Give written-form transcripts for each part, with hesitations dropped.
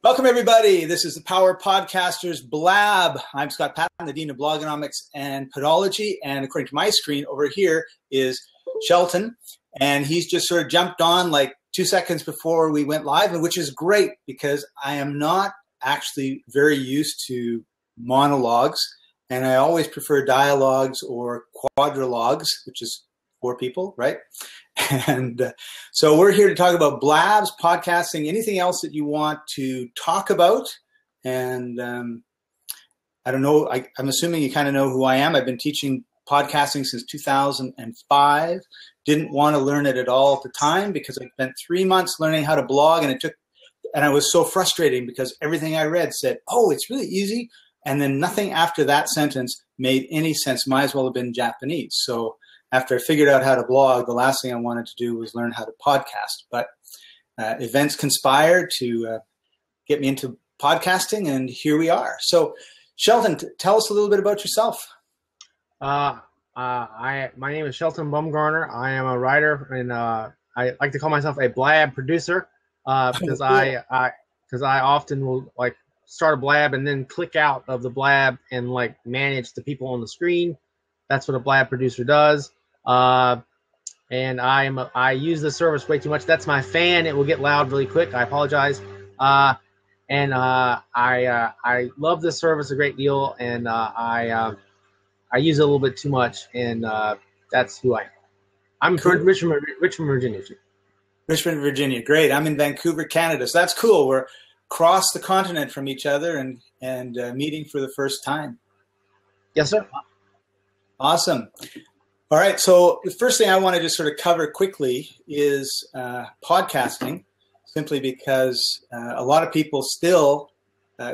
Welcome, everybody. This is the Power Podcasters Blab. I'm Scott Patton, the Dean of Blogonomics and Podology. And according to my screen over here is Shelton. And he's just sort of jumped on like 2 seconds before we went live, which is great because I am not actually very used to monologues. And I always prefer dialogues or quadrilogues, which is 4 people, right? And so we're here to talk about Blabs, podcasting, anything else that you want to talk about. And I don't know, I'm assuming you kind of know who I am. I've been teaching podcasting since 2005. Didn't want to learn it at all at the time because I spent 3 months learning how to blog, and I was so frustrating because everything I read said, oh, it's really easy. And then nothing after that sentence made any sense. Might as well have been Japanese. So after I figured out how to blog, the last thing I wanted to do was learn how to podcast. But events conspired to get me into podcasting, and here we are. So, Shelton, tell us a little bit about yourself. My name is Shelton Bumgarner. I am a writer, and I like to call myself a Blab producer because I often will like start a Blab and then click out of the Blab and like manage the people on the screen. That's what a Blab producer does. And I use the service way too much. That's my fan. It will get loud really quick. I apologize. I love this service a great deal, and I use it a little bit too much, and that's who I am. I'm from Richmond, Virginia. Richmond, Virginia. Great. I'm in Vancouver, Canada. So that's cool. We're across the continent from each other and meeting for the first time. Yes, sir. Awesome. All right. So the first thing I want to just sort of cover quickly is podcasting, simply because a lot of people still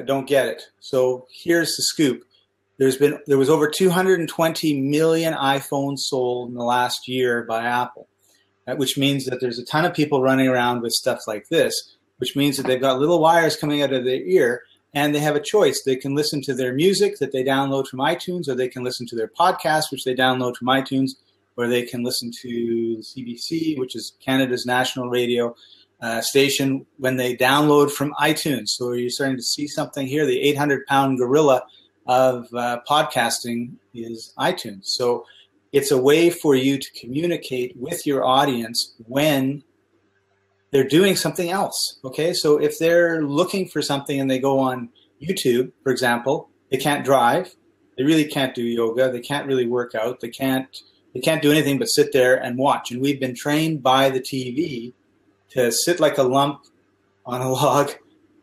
don't get it. So here's the scoop. There was over 220 million iPhones sold in the last year by Apple, which means that there's a ton of people running around with stuff like this, which means that they've got little wires coming out of their ear, and they have a choice. They can listen to their music that they download from iTunes, or they can listen to their podcast, which they download from iTunes, or they can listen to the CBC, which is Canada's national radio station, when they download from iTunes. So you're starting to see something here. The 800-pound gorilla of podcasting is iTunes. So it's a way for you to communicate with your audience when they're doing something else. Okay, so if they're looking for something and they go on YouTube, for example, they can't drive, they really can't do yoga, they can't really work out, they can't do anything but sit there and watch. And we've been trained by the TV to sit like a lump on a log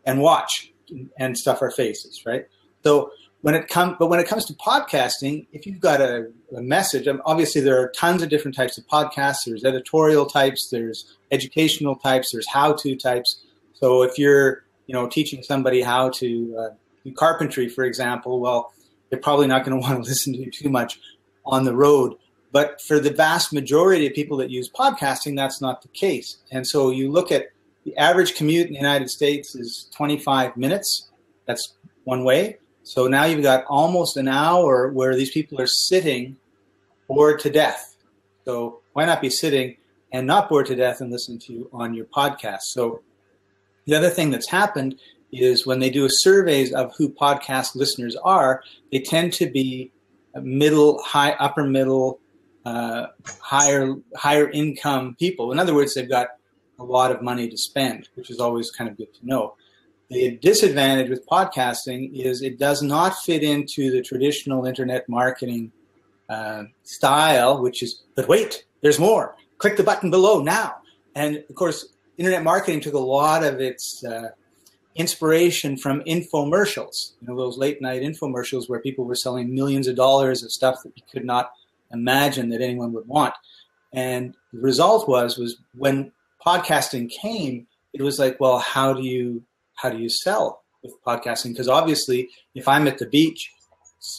and watch and stuff our faces, right? So when it comes to podcasting, if you've got a message, obviously there are tons of different types of podcasts. There's editorial types, there's educational types, there's how-to types. So if you're, teaching somebody how to do carpentry, for example, well, they're probably not going to want to listen to you too much on the road. But for the vast majority of people that use podcasting, that's not the case. And so you look at the average commute in the United States is 25 minutes. That's one way. So now you've got almost an hour where these people are sitting bored to death. So why not be sitting and not bored to death and listen to you on your podcast? So the other thing that's happened is when they do surveys of who podcast listeners are, they tend to be middle, high, upper middle, higher income people. In other words, they've got a lot of money to spend, which is always kind of good to know. The disadvantage with podcasting is it does not fit into the traditional internet marketing style, which is, but wait, there's more. Click the button below now. And of course, internet marketing took a lot of its inspiration from infomercials, those late night infomercials where people were selling millions of dollars of stuff that you could not imagine that anyone would want. And the result was when podcasting came, it was like, well, how do you sell with podcasting? Because obviously, if I'm at the beach,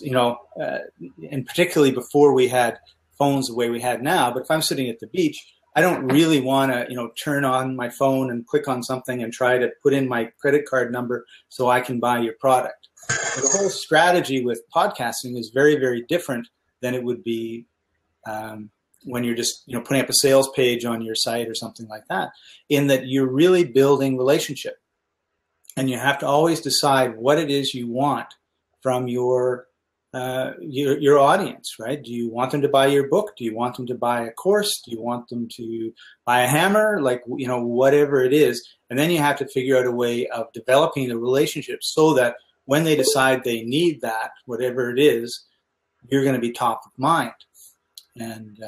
and particularly before we had phones the way we had now, but if I'm sitting at the beach, I don't really want to, turn on my phone and click on something and try to put in my credit card number so I can buy your product. So the whole strategy with podcasting is very, very different than it would be when you're just putting up a sales page on your site or something like that, in that you're really building relationship. And you have to always decide what it is you want from your audience, right? Do you want them to buy your book? Do you want them to buy a course? Do you want them to buy a hammer? Like, whatever it is. And then you have to figure out a way of developing the relationship so that when they decide they need that, whatever it is, you're going to be top of mind. And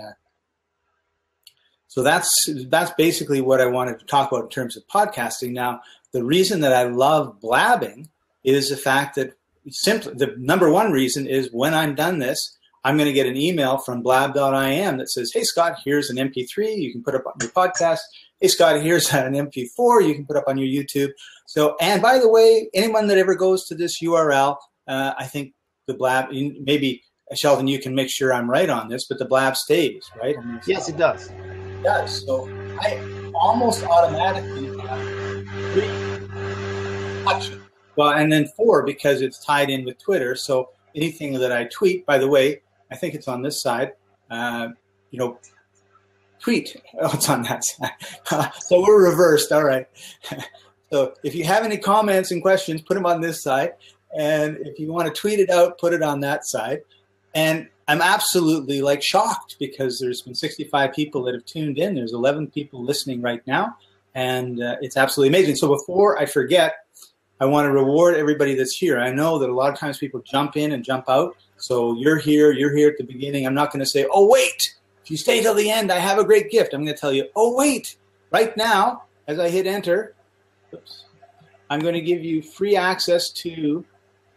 so that's basically what I wanted to talk about in terms of podcasting. Now, the reason that I love blabbing is the fact that simply the number one reason is when I'm done this, I'm going to get an email from blab.im that says, hey, Scott, here's an MP3 you can put up on your podcast. Hey, Scott, here's an MP4 you can put up on your YouTube. So, and by the way, anyone that ever goes to this URL, I think the Blab, maybe Sheldon, you can make sure I'm right on this, but the Blab stays, right? Yes, it does. It does. So I almost automatically have 3 options. Well, and then 4 because it's tied in with Twitter. So anything that I tweet, by the way, I think it's on this side, tweet. Oh, it's on that side. So we're reversed. All right. So if you have any comments and questions, put them on this side. And if you want to tweet it out, put it on that side. And I'm absolutely shocked because there's been 65 people that have tuned in. There's 11 people listening right now. And it's absolutely amazing. So before I forget, I want to reward everybody that's here. I know that a lot of times people jump in and jump out. So you're here at the beginning. I'm not going to say, oh, wait, if you stay till the end, I have a great gift. I'm going to tell you, oh, wait, right now, as I hit enter, I'm going to give you free access to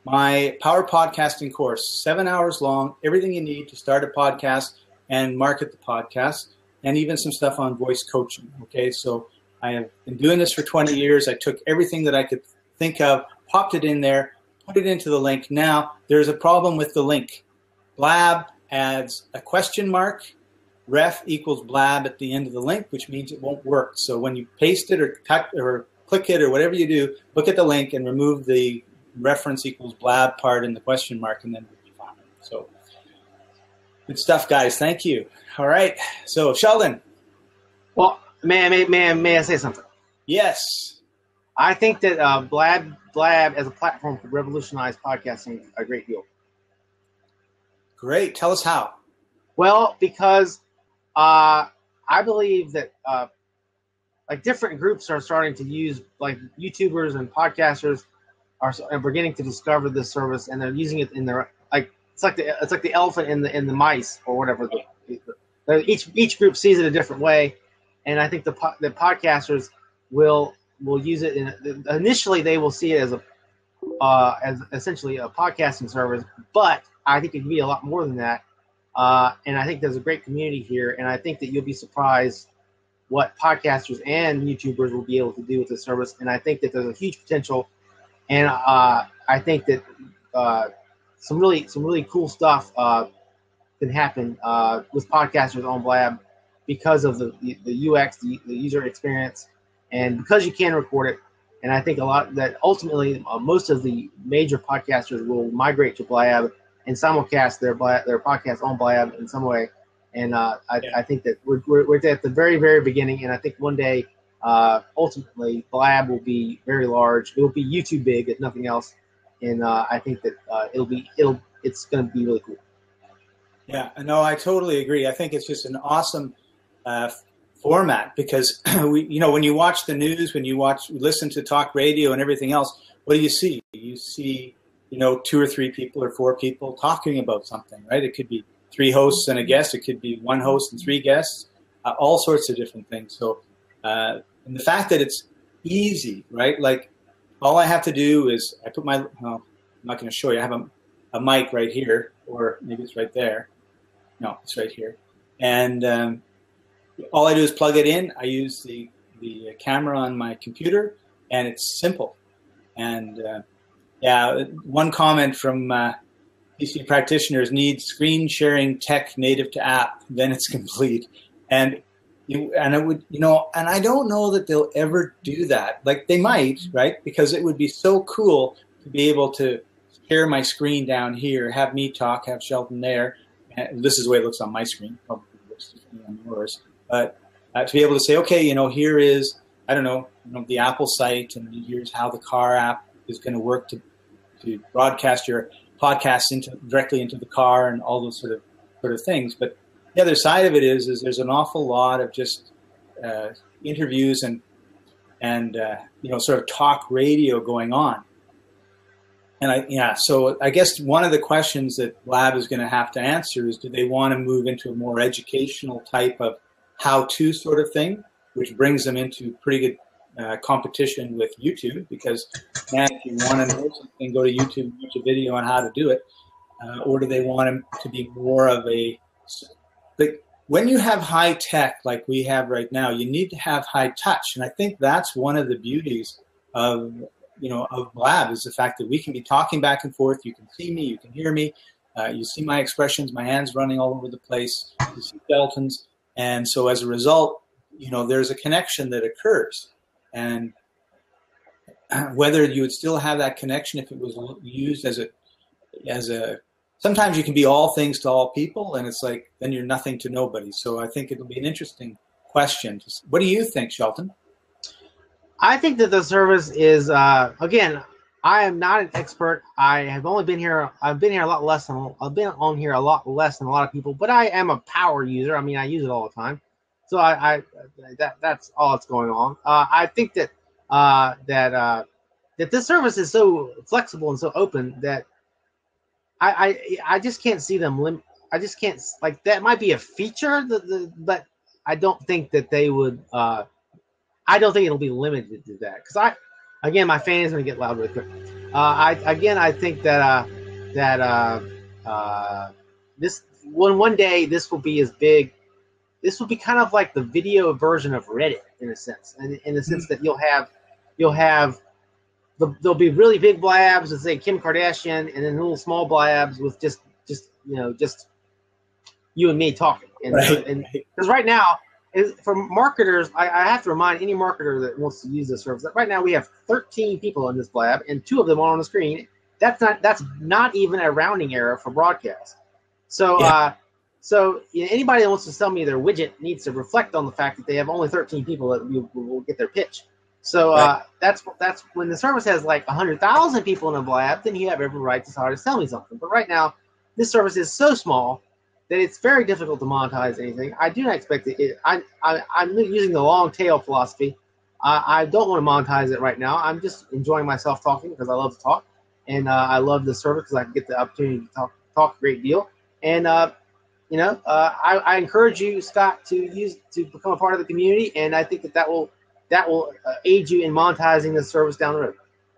my Power Podcasting course, 7 hours long, everything you need to start a podcast and market the podcast, and even some stuff on voice coaching. Okay, so I have been doing this for 20 years. I took everything that I could think of, popped it in there, put it into the link. Now, there's a problem with the link. Blab adds a question mark, ref equals blab at the end of the link, which means it won't work. So when you paste it or cut or click it or whatever you do, look at the link and remove the reference equals blab part in the question mark, and then we'll be fine. So good stuff, guys. Thank you. All right. So Sheldon. Well, may I say something? Yes. I think that Blab as a platform could revolutionize podcasting a great deal. Great. Tell us how. Well, because I believe that different groups are starting to use, YouTubers and podcasters are beginning to discover this service, and they're using it in their it's like the elephant in the mice or whatever. Each group sees it a different way, and I think the podcasters will use it initially. They will see it as essentially a podcasting service, but I think it can be a lot more than that. And I think there's a great community here, and I think that you'll be surprised what podcasters and YouTubers will be able to do with this service. And I think that there's a huge potential, and I think that some really cool stuff can happen with podcasters on Blab because of the UX, the user experience, and because you can record it. And I think that ultimately most of the major podcasters will migrate to Blab and simulcast their podcast on Blab in some way. And I think that we're at the very, very beginning. And I think one day, ultimately, Blab will be very large. It will be YouTube big, if nothing else. And I think that it's going to be really cool. Yeah, no, I totally agree. I think it's just an awesome format because when you watch the news, when you listen to talk radio and everything else, what do you see? You see, 2 or 3 people or 4 people talking about something, right? It could be 3 hosts and a guest. It could be 1 host and 3 guests, all sorts of different things. So, and the fact that it's easy, right? Like all I have to do is I put I'm not going to show you. I have a mic right here, or maybe it's right there. No, it's right here. And all I do is plug it in. I use the camera on my computer, and it's simple. And one comment from PC practitioners: needs screen sharing tech native to app, then it's complete. And I would, and I don't know that they'll ever do that. Like they might, right? Because it would be so cool to be able to share my screen down here, have me talk, have Sheldon there. And this is the way it looks on my screen. Probably looks differently on yours. But to be able to say, okay, here is I don't know, the Apple site, and here's how the car app is going to work to broadcast your podcast directly into the car, and all those sort of things. But the other side of it is there's an awful lot of just interviews and sort of talk radio going on. And so I guess one of the questions that Blab is going to have to answer is, do they want to move into a more educational type of how-to sort of thing, which brings them into pretty good competition with YouTube, because if you want to know something, go to YouTube and watch a video on how to do it. Or do they want them to be more of when you have high tech like we have right now, you need to have high touch. And I think that's one of the beauties of Blab, is the fact that we can be talking back and forth. You can see me, you can hear me, you see my expressions, my hands running all over the place, you see skeletons. And so as a result, there's a connection that occurs. And whether you would still have that connection if it was used as a sometimes you can be all things to all people, and it's like, then you're nothing to nobody. So I think it'll be an interesting question. What do you think, Shelton? I think that the service is, again, I am not an expert. I have only been here. I've been here a lot less than I've been on here a lot less than a lot of people. But I am a power user. I mean, I use it all the time. So that's all that's going on. I think that that this service is so flexible and so open that I just can't see them I just can't, like, that might be a feature, but I don't think that they would. I don't think it'll be limited to that, because again, my fan is going to get loud really quick. I think that this one day this will be as big. This will be kind of like the video version of Reddit in a sense, and in the sense that there'll be really big blabs with, say, Kim Kardashian, and then little small blabs with just you and me talking. And because right now, for marketers, I have to remind any marketer that wants to use this service that right now we have 13 people in this blab, and 2 of them are on the screen. That's not even a rounding error for broadcast. So so anybody that wants to sell me their widget needs to reflect on the fact that they have only 13 people that will get their pitch. So that's when the service has like 100,000 people in a blab, then you have every right to try to sell me something. But right now, this service is so small that it's very difficult to monetize anything. I do not expect it. I'm using the long tail philosophy. I don't want to monetize it right now. I'm just enjoying myself talking because I love to talk, and I love the service because I can get the opportunity to talk a great deal. And I encourage you, Scott, to become a part of the community, and I think that will aid you in monetizing the service down the road.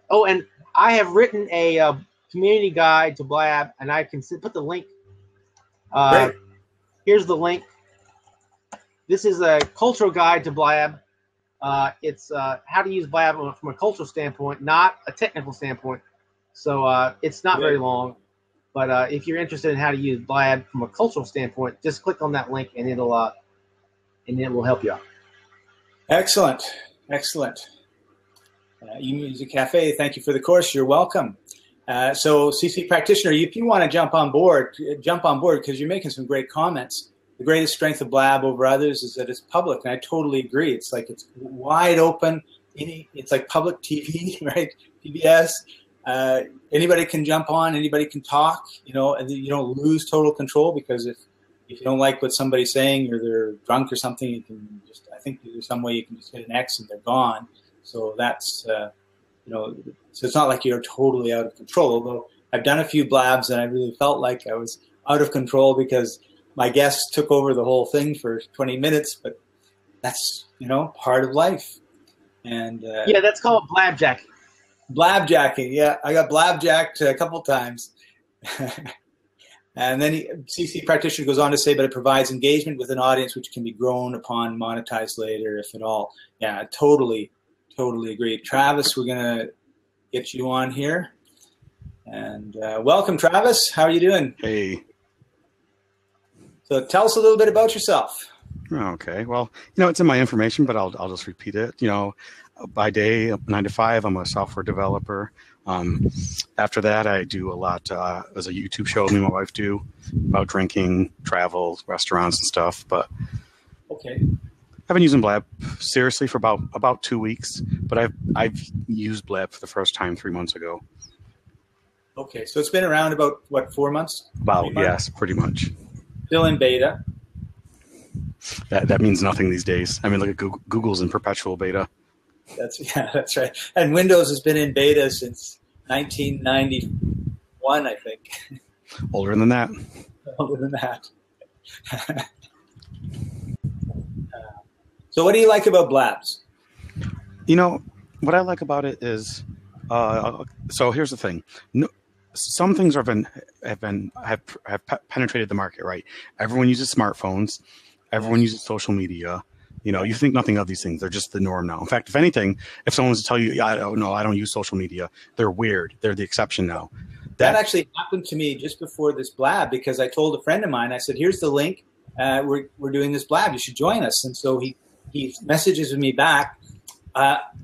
Oh, and I have written a community guide to Blab, and I can put the link. Here's the link. This is a cultural guide to Blab. It's how to use Blab from a cultural standpoint, not a technical standpoint. So it's not very long. But if you're interested in how to use Blab from a cultural standpoint, just click on that link, and it will help you out. Excellent. Music Cafe, thank you for the course. You're welcome. So CC Practitioner, if you want to jump on board because you're making some great comments. The greatest strength of Blab over others is that it's public, and I totally agree. It's like it's wide open. It's like public TV, right? PBS. Anybody can jump on. Anybody can talk. And you don't lose total control, because if you don't like what somebody's saying, or they're drunk or something, you can just. I think there's some way you can just hit an X and they're gone. So that's so it's not like you're totally out of control. Although I've done a few blabs and I really felt like I was out of control because my guests took over the whole thing for 20 minutes. But that's part of life. And that's called blabjacking. Blabjacking, yeah, I got blabjacked a couple times. And then CC Practitioner goes on to say, but it provides engagement with an audience which can be grown upon, monetized later, if at all. Yeah, totally agree. Travis, we're going to get you on here. And welcome, Travis. How are you doing? Hey. So tell us a little bit about yourself. Okay. Well, it's in my information, but I'll just repeat it. By day, 9 to 5, I'm a software developer. After that, I do a lot as a YouTube show. Me and my wife do about drinking, travel, restaurants, and stuff. But okay. I've been using Blab seriously for about 2 weeks, but I've used Blab for the first time 3 months ago. Okay, so it's been around about, what, 4 months? About, yes, pretty much. Still in beta. That means nothing these days. I mean, look at Google's in perpetual beta. That's right. And Windows has been in beta since 1991, I think. Older than that. Older than that. So what do you like about Blabs? What I like about it is, so here's the thing. No, some things have penetrated the market, right? Everyone uses smartphones. Everyone uses social media. You think nothing of these things. They're just the norm now. In fact, if anything, if someone was to tell you, I don't use social media, they're weird. They're the exception now. That actually happened to me just before this Blab, because I told a friend of mine, I said, here's the link. We're doing this Blab. You should join us. And so he messages me back,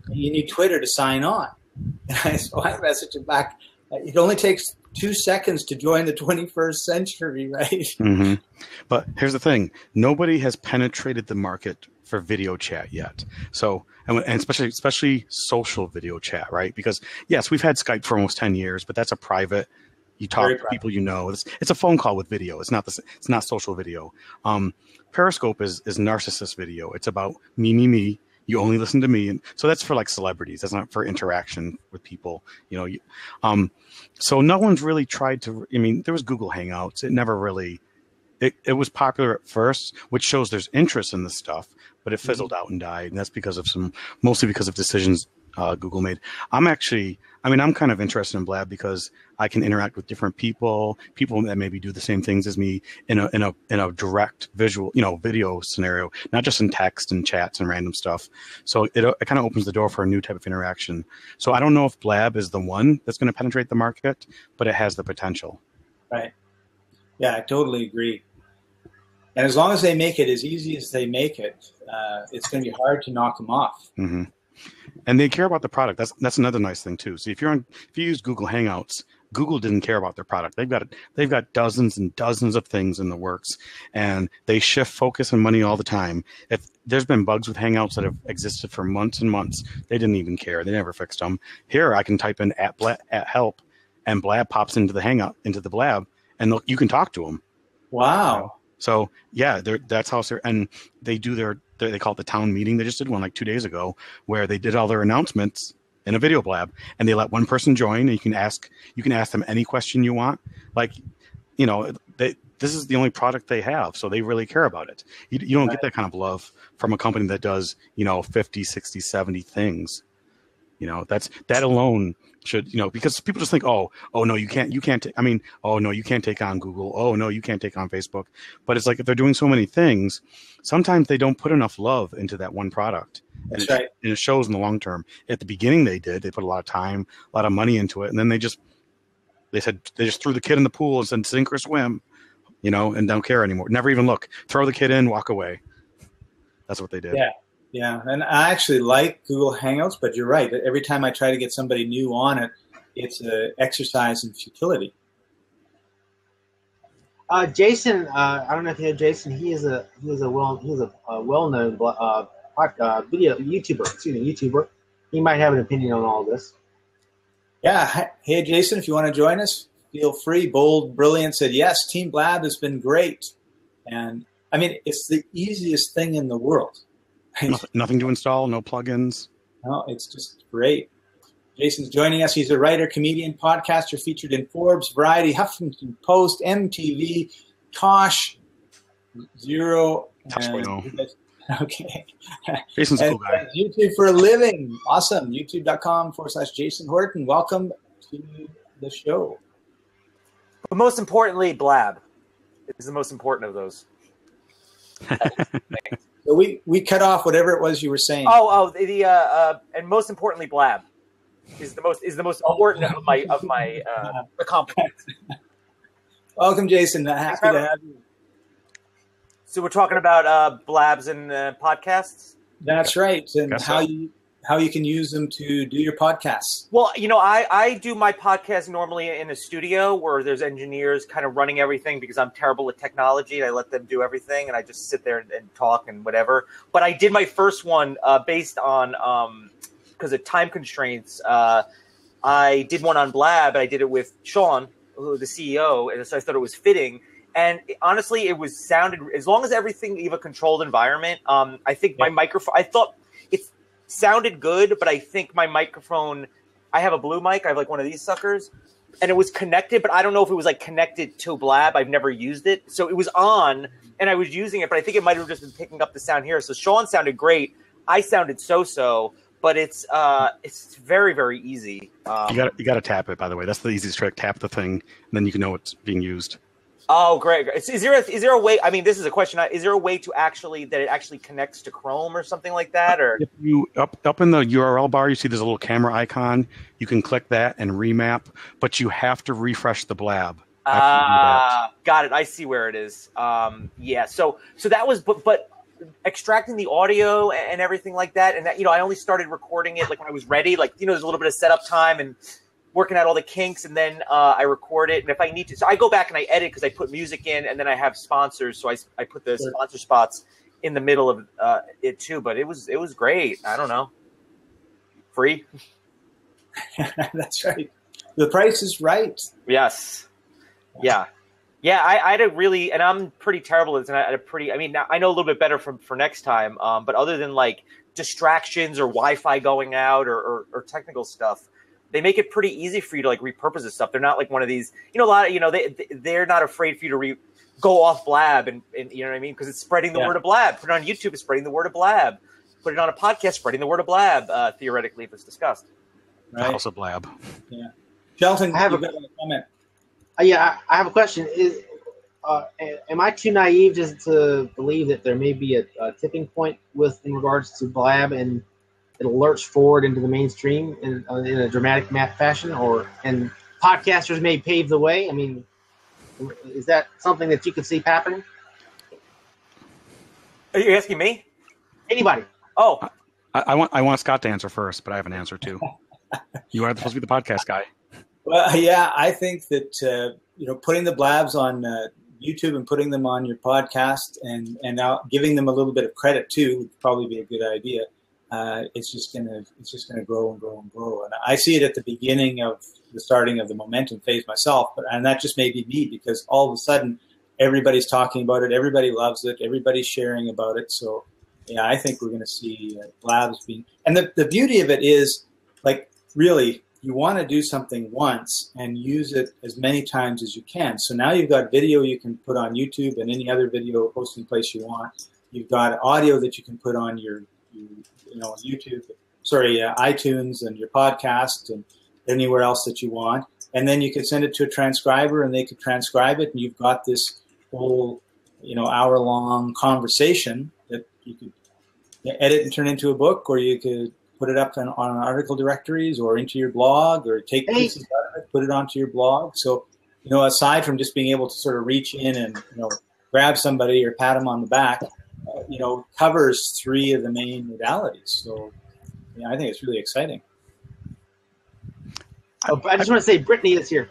you need Twitter to sign on. And I messaged him back, it only takes 2 seconds to join the 21st century, right? Mm-hmm. But here's the thing. Nobody has penetrated the market for video chat yet. So, and especially social video chat, right? Because yes, we've had Skype for almost 10 years, but that's a private, you talk to people you know. It's a phone call with video. It's not social video. Periscope is narcissist video. It's about me. You only listen to me, and so that's for like celebrities. That's not for interaction with people. So no one's really tried to. I mean, there was Google Hangouts. It never really. It was popular at first, which shows there's interest in this stuff, but it fizzled out and died, and that's mostly because of decisions Google made. I'm kind of interested in Blab because I can interact with different people that maybe do the same things as me in a direct visual, video scenario, not just in text and chats and random stuff. So it kind of opens the door for a new type of interaction. So I don't know if Blab is the one that's going to penetrate the market, but it has the potential. Right. Yeah, I totally agree. And as long as they make it as easy as they make it, it's going to be hard to knock them off. Mm-hmm. And they care about the product. That's another nice thing too. So if you use Google Hangouts, Google didn't care about their product. They've got dozens and dozens of things in the works, and they shift focus and money all the time. If there's been bugs with Hangouts that have existed for months and months, they didn't even care. They never fixed them. Here, I can type in at help, and Blab pops into the Hangout, into the Blab, and you can talk to them. Wow. So yeah, that's how. And they do they call it the town meeting. They just did one like 2 days ago where they did all their announcements in a video Blab, and they let one person join, and you can ask them any question you want. Like, this is the only product they have, so they really care about it. You don't get that kind of love from a company that does 50, 60, 70 things. That alone should, because people just think, oh no, you can't oh no, you can't take on Google. Oh no, you can't take on Facebook. But it's like, if they're doing so many things, sometimes they don't put enough love into that one product. And it shows in the long term. At the beginning they put a lot of time, a lot of money into it. And then they just threw the kid in the pool and said, sink or swim, and don't care anymore. Never even look, throw the kid in, walk away. That's what they did. Yeah, and I actually like Google Hangouts, but you're right. Every time I try to get somebody new on it, it's an exercise in futility. Jason, I don't know if you know Jason. He's a well-known video YouTuber. He might have an opinion on all this. Yeah. Hey, Jason, if you want to join us, feel free. Bold Brilliant said, yes, Team Blab has been great. And I mean, it's the easiest thing in the world. Nothing to install, no plugins. No, it's just great. Jason's joining us. He's a writer, comedian, podcaster, featured in Forbes, Variety, Huffington Post, MTV, Tosh, Zero. Tosh.0. Okay. Jason's a cool guy. YouTube for a living. Awesome. YouTube.com/Jason Horton. Welcome to the show. But most importantly, Blab is the most important of those. So we cut off whatever it was you were saying. And most importantly, Blab is the most important of my accomplishments. Welcome, Jason. Happy to have you. So we're talking about Blabs and podcasts. That's right, and how you how you can use them to do your podcasts. Well, I do my podcast normally in a studio where there's engineers kind of running everything because I'm terrible at technology. I let them do everything, and I just sit there and talk and whatever. But I did my first one based on because of time constraints. I did one on Blab, and I did it with Sean, the CEO, and so I thought it was fitting. And honestly, it sounded, as long as everything, you have a controlled environment. I think my microphone, I thought it sounded good, but I think my microphone, I have a blue mic. I have like one of these suckers, and it was connected, but I don't know if it was like connected to Blab. I've never used it. So it was on, and I was using it, but I think it might have just been picking up the sound here. So Sean sounded great. I sounded so-so, but it's very, very easy. You got to tap it, by the way. That's the easiest trick. Tap the thing, and then you can know it's being used. Oh, great. Is there a way, I mean, this is a question. Is there a way to that it actually connects to Chrome or something like that? Or if you up in the URL bar, you see there's a little camera icon. You can click that and remap, but you have to refresh the Blab. Got it. I see where it is. Yeah. So that was, but extracting the audio and everything like that. And that, I only started recording it like when I was ready, like, there's a little bit of setup time and working out all the kinks, and then I record it. And if I need to, so I go back and I edit because I put music in, and then I have sponsors. So I put the sponsor spots in the middle of it too. But it was great. I don't know. Free. That's right. The price is right. Yes. Yeah. Yeah. I had a really, and I'm pretty terrible at this, and now I know a little bit better for next time. But other than like distractions or Wi-Fi going out or technical stuff, they make it pretty easy for you to like repurpose this stuff. They're not like one of these, they're not afraid for you to go off Blab and you know what I mean? Because it's spreading the word of Blab. Put it on YouTube, it's spreading the word of Blab. Put it on a podcast, spreading the word of Blab, theoretically, if it's discussed. Right. House of Blab. Yeah. Shelton, I have a comment. I have a question. Am I too naive just to believe that there may be a tipping point in regards to Blab and it'll lurch forward into the mainstream in a dramatic fashion, and podcasters may pave the way? I mean, is that something that you could see happening? Are you asking me? Anybody? Oh, I want Scott to answer first, but I have an answer too. You are supposed to be the podcast guy. Well, yeah, I think that putting the Blabs on YouTube and putting them on your podcast and now giving them a little bit of credit too would probably be a good idea. It's just gonna grow and grow and grow. And I see it at the beginning of the starting of the momentum phase myself, and that just may be me because all of a sudden everybody's talking about it, everybody loves it, everybody's sharing about it. So yeah, I think we're going to see Blabs being, and the beauty of it is like really you want to do something once and use it as many times as you can. So now you've got video you can put on YouTube and any other video posting place you want. You've got audio that you can put on your iTunes and your podcast and anywhere else that you want. And then you could send it to a transcriber and they could transcribe it. And you've got this whole, hour-long conversation that you could edit and turn into a book, or you could put it up on article directories or into your blog, or take pieces out of it, put it onto your blog. So, aside from just being able to sort of reach in and, grab somebody or pat them on the back, covers three of the main modalities. So, I think it's really exciting. I just want to say Brittany is here.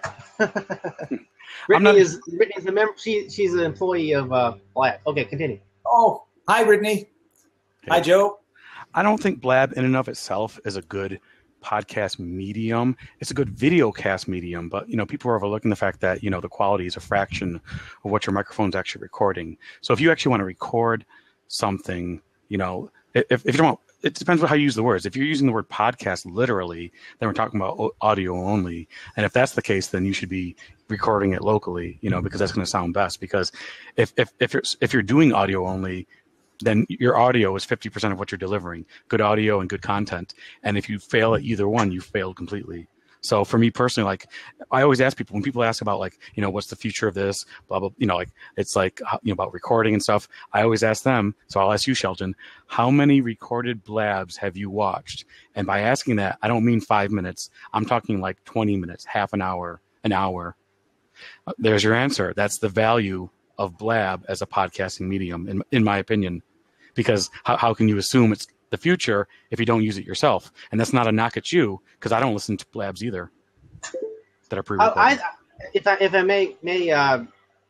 Brittany is a member. She's an employee of Blab. Okay, continue. Oh, hi, Brittany. Hi, Joe. I don't think Blab in and of itself is a good podcast medium. It's a good video cast medium, but people are overlooking the fact that the quality is a fraction of what your microphone's actually recording. So if you actually want to record something, if you don't, it depends on how you use the words. If you're using the word podcast literally, then we're talking about audio only. And if that's the case, then you should be recording it locally, because that's going to sound best. Because if you're doing audio only, then your audio is 50% of what you're delivering, good audio and good content. And if you fail at either one, you failed completely. So for me personally, like I always ask people, when people ask about like, what's the future of this, blah, blah, it's like, about recording and stuff. I always ask them. So I'll ask you, Shelton, how many recorded Blabs have you watched? And by asking that, I don't mean 5 minutes. I'm talking like 20 minutes, half an hour, an hour. There's your answer. That's the value of Blab as a podcasting medium, in my opinion. Because how can you assume the future if you don't use it yourself. And that's not a knock at you, because I don't listen to Blabs either that are pre-recorded. If I may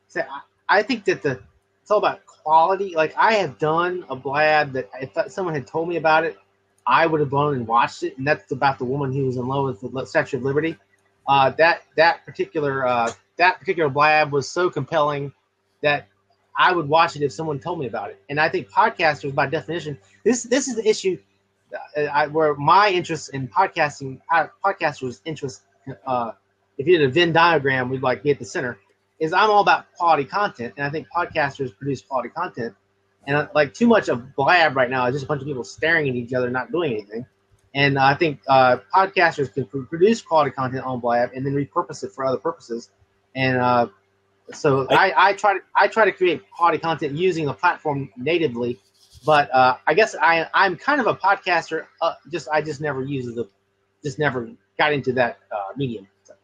say, I think that it's all about quality. Like, I have done a Blab that if someone had told me about it, I would have gone and watched it, and that's about the woman who was in love with the Statue of Liberty. That particular Blab was so compelling that I would watch it if someone told me about it. And I think podcasters, by definition, this is the issue where my interest in podcasting, podcasters' interest, if you did a Venn diagram, we'd like be at the center, is I'm all about quality content, and I think podcasters produce quality content. And like too much of Blab right now is just a bunch of people staring at each other, not doing anything. And I think podcasters can produce quality content on Blab and then repurpose it for other purposes. And so I try to create quality content using the platform natively. But I guess I'm kind of a podcaster. I just never got into that medium. So.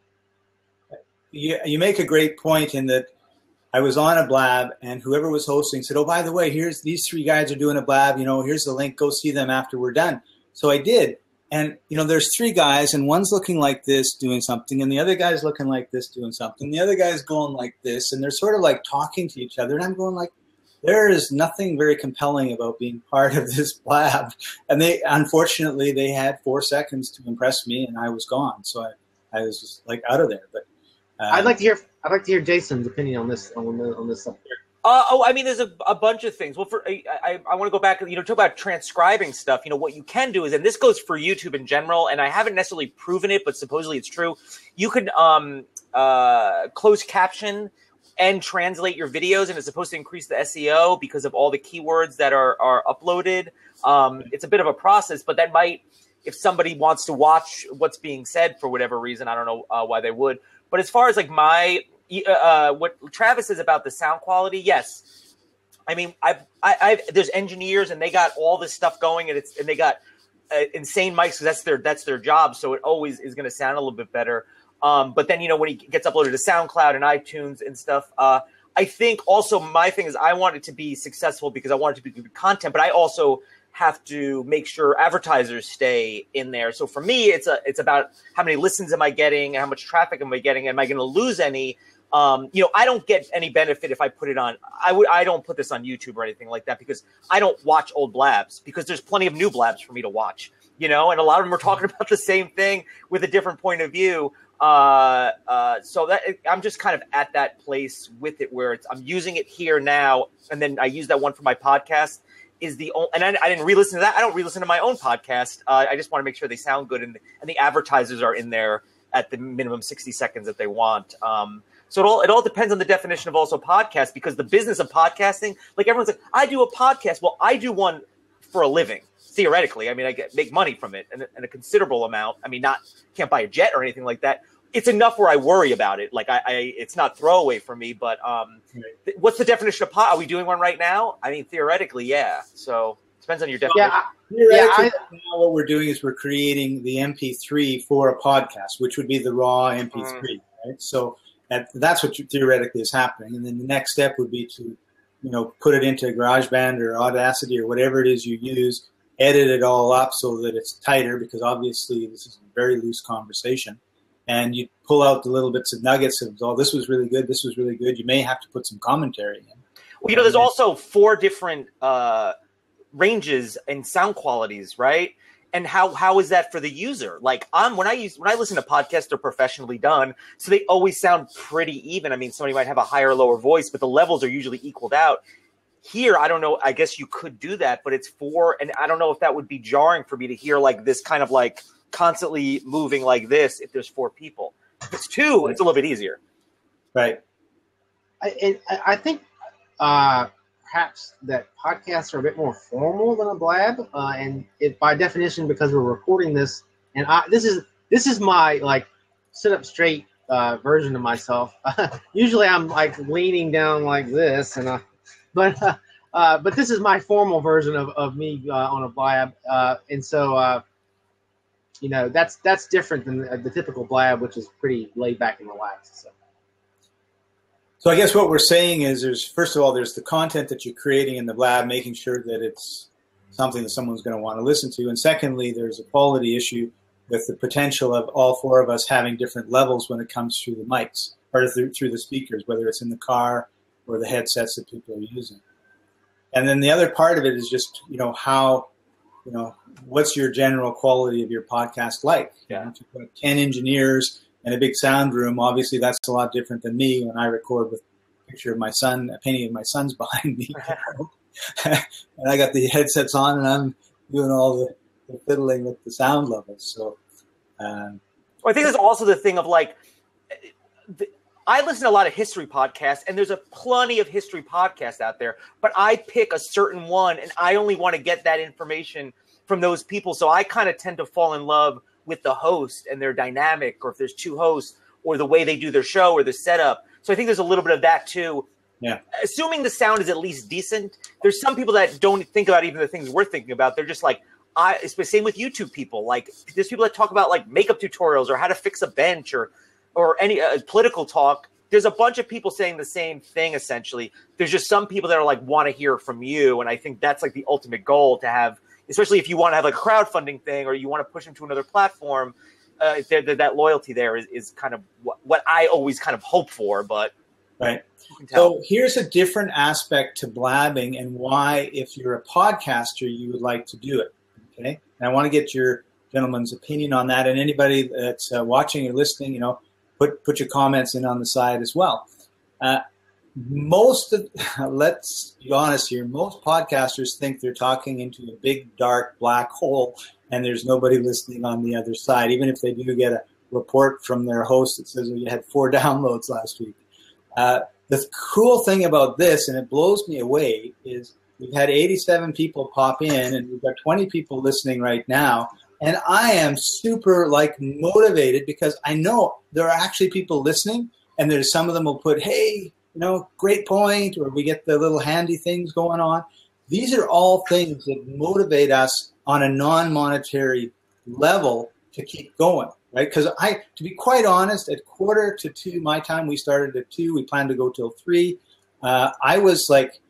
You make a great point in that I was on a Blab, and whoever was hosting said, "Oh, by the way, here's these 3 guys are doing a Blab. Here's the link. Go see them after we're done." So I did, and there's 3 guys, and one's looking like this doing something, and the other guy's looking like this doing something. The other guy's going like this, and they're sort of like talking to each other, and I'm going like, there is nothing very compelling about being part of this Blab. And unfortunately, they had 4 seconds to impress me, and I was gone. So I was just like out of there. But I'd like to hear Jason's opinion on this subject. I mean, there's a bunch of things. Well, I want to go back, talk about transcribing stuff. What you can do is, and this goes for YouTube in general, and I haven't necessarily proven it, but supposedly it's true. You can close caption and translate your videos, and it's supposed to increase the SEO because of all the keywords that are uploaded. It's a bit of a process, but that might, if somebody wants to watch what's being said for whatever reason, I don't know why they would. But as far as like what Travis says about the sound quality, yes. I mean, there's engineers and they got all this stuff going, and they got insane mics because that's their job, so it always is going to sound a little bit better. But then, when he gets uploaded to SoundCloud and iTunes and stuff, I think also my thing is I want it to be successful because I want it to be good content, but I also have to make sure advertisers stay in there. So for me, it's about how many listens am I getting and how much traffic am I getting? Am I going to lose any? I don't get any benefit if I put it on. I don't put this on YouTube or anything like that because I don't watch old Blabs because there's plenty of new Blabs for me to watch, and a lot of them are talking about the same thing with a different point of view. So that I'm just kind of at that place with it where I'm using it here now. And then I use that one for my podcast is the only, and I didn't re-listen to that. I don't re-listen to my own podcast. I just want to make sure they sound good and the advertisers are in there at the minimum 60 seconds that they want. So it all depends on the definition of also podcast, because the business of podcasting, like everyone's like, I do a podcast. Well, I do one for a living. Theoretically, I mean, make money from it and a considerable amount. I mean, can't buy a jet or anything like that. It's enough where I worry about it. Like it's not throwaway for me, but what's the definition of pod? Are we doing one right now? I mean, theoretically, yeah. So it depends on your definition. Now what we're doing is we're creating the MP3 for a podcast, which would be the raw MP3, right? So that's what theoretically is happening. And then the next step would be to, put it into GarageBand or Audacity or whatever it is you use, edit it all up so that it's tighter, because obviously this is a very loose conversation. And you pull out the little bits of nuggets of, oh, this was really good, this was really good. You may have to put some commentary in. Well, there's also 4 different ranges and sound qualities, right? And how is that for the user? Like when I listen to podcasts, they're professionally done, so they always sound pretty even. I mean, somebody might have a higher or lower voice, but the levels are usually equaled out. Here, I don't know. I guess you could do that, but it's 4, and I don't know if that would be jarring for me to hear like this kind of like constantly moving like this if there's 4 people. If it's 2, it's a little bit easier. Right. I think perhaps that podcasts are a bit more formal than a Blab, and by definition, because we're recording this, and this is my like sit up straight version of myself. Usually, I'm like leaning down like this, and but this is my formal version of me on a Blab, and so that's different than the typical Blab, which is pretty laid back and relaxed. So I guess what we're saying is there's the content that you're creating in the Blab, making sure that it's something that someone's going to want to listen to. And secondly, there's a quality issue with the potential of all four of us having different levels when it comes through the mics or through the speakers, whether it's in the car or the headsets that people are using. And then the other part of it is just, how, what's your general quality of your podcast like? Yeah. If you've got 10 engineers and a big sound room, obviously that's a lot different than me when I record with a picture of my son, a painting of my son's behind me. And I got the headsets on and I'm doing all the fiddling with the sound levels. So I think there's also the thing of like, I listen to a lot of history podcasts, and there's a plenty of history podcasts out there, but I pick a certain one, and I only want to get that information from those people. So I kind of tend to fall in love with the host and their dynamic, or if there's two hosts, or the way they do their show or the setup. So I think there's a little bit of that too. Yeah. Assuming the sound is at least decent. There's some people that don't think about even the things we're thinking about. They're just like, it's the same with YouTube people. Like there's people that talk about like makeup tutorials or how to fix a bench or any political talk. There's a bunch of people saying the same thing, essentially. There's just some people that are like, want to hear from you. And I think that's like the ultimate goal to have, especially if you want to have like a crowdfunding thing or you want to push them to another platform. That loyalty there is kind of what I always kind of hope for, but right. So here's a different aspect to blabbing and why, if you're a podcaster, you would like to do it. Okay. And I want to get your gentleman's opinion on that. And anybody that's watching or listening, put your comments in on the side as well. Let's be honest here, most podcasters think they're talking into a big, dark, black hole and there's nobody listening on the other side, even if they do get a report from their host that says, you had 4 downloads last week. The cool thing about this, and it blows me away, is we've had 87 people pop in and we've got 20 people listening right now. And I am super motivated because I know there are actually people listening, and there's some of them will put, hey, great point, or we get the little handy things going on. These are all things that motivate us on a non-monetary level to keep going, right? Because to be quite honest, at 1:45 my time, we started at 2, we planned to go till 3. I was like,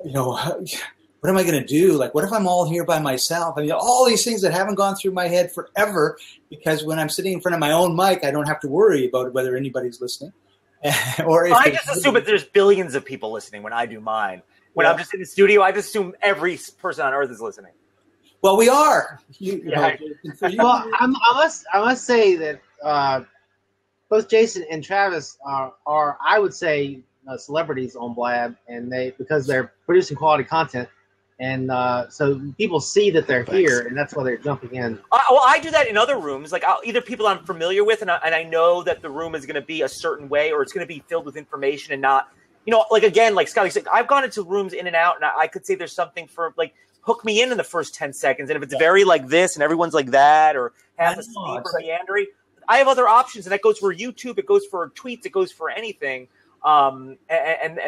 what am I going to do? Like, what if I'm all here by myself? I mean, all these things that haven't gone through my head forever, because when I'm sitting in front of my own mic, I don't have to worry about whether anybody's listening. Or if I just assume that there's billions of people listening when I do mine. When I'm just in the studio, I just assume every person on earth is listening. Well, we are. Well, I must say that both Jason and Travis are I would say, celebrities on Blab, and because they're producing quality content. And so people see that they're here, and that's why they're jumping in. Well, I do that in other rooms. Like either people I'm familiar with, and I know that the room is going to be a certain way, or it's going to be filled with information and not, like Scotty said, I've gone into rooms in and out, and I could say there's something for hook me in the first 10 seconds. And if it's very like this and everyone's like that, or half asleep or meandering, I have other options, and that goes for YouTube, it goes for tweets, it goes for anything. And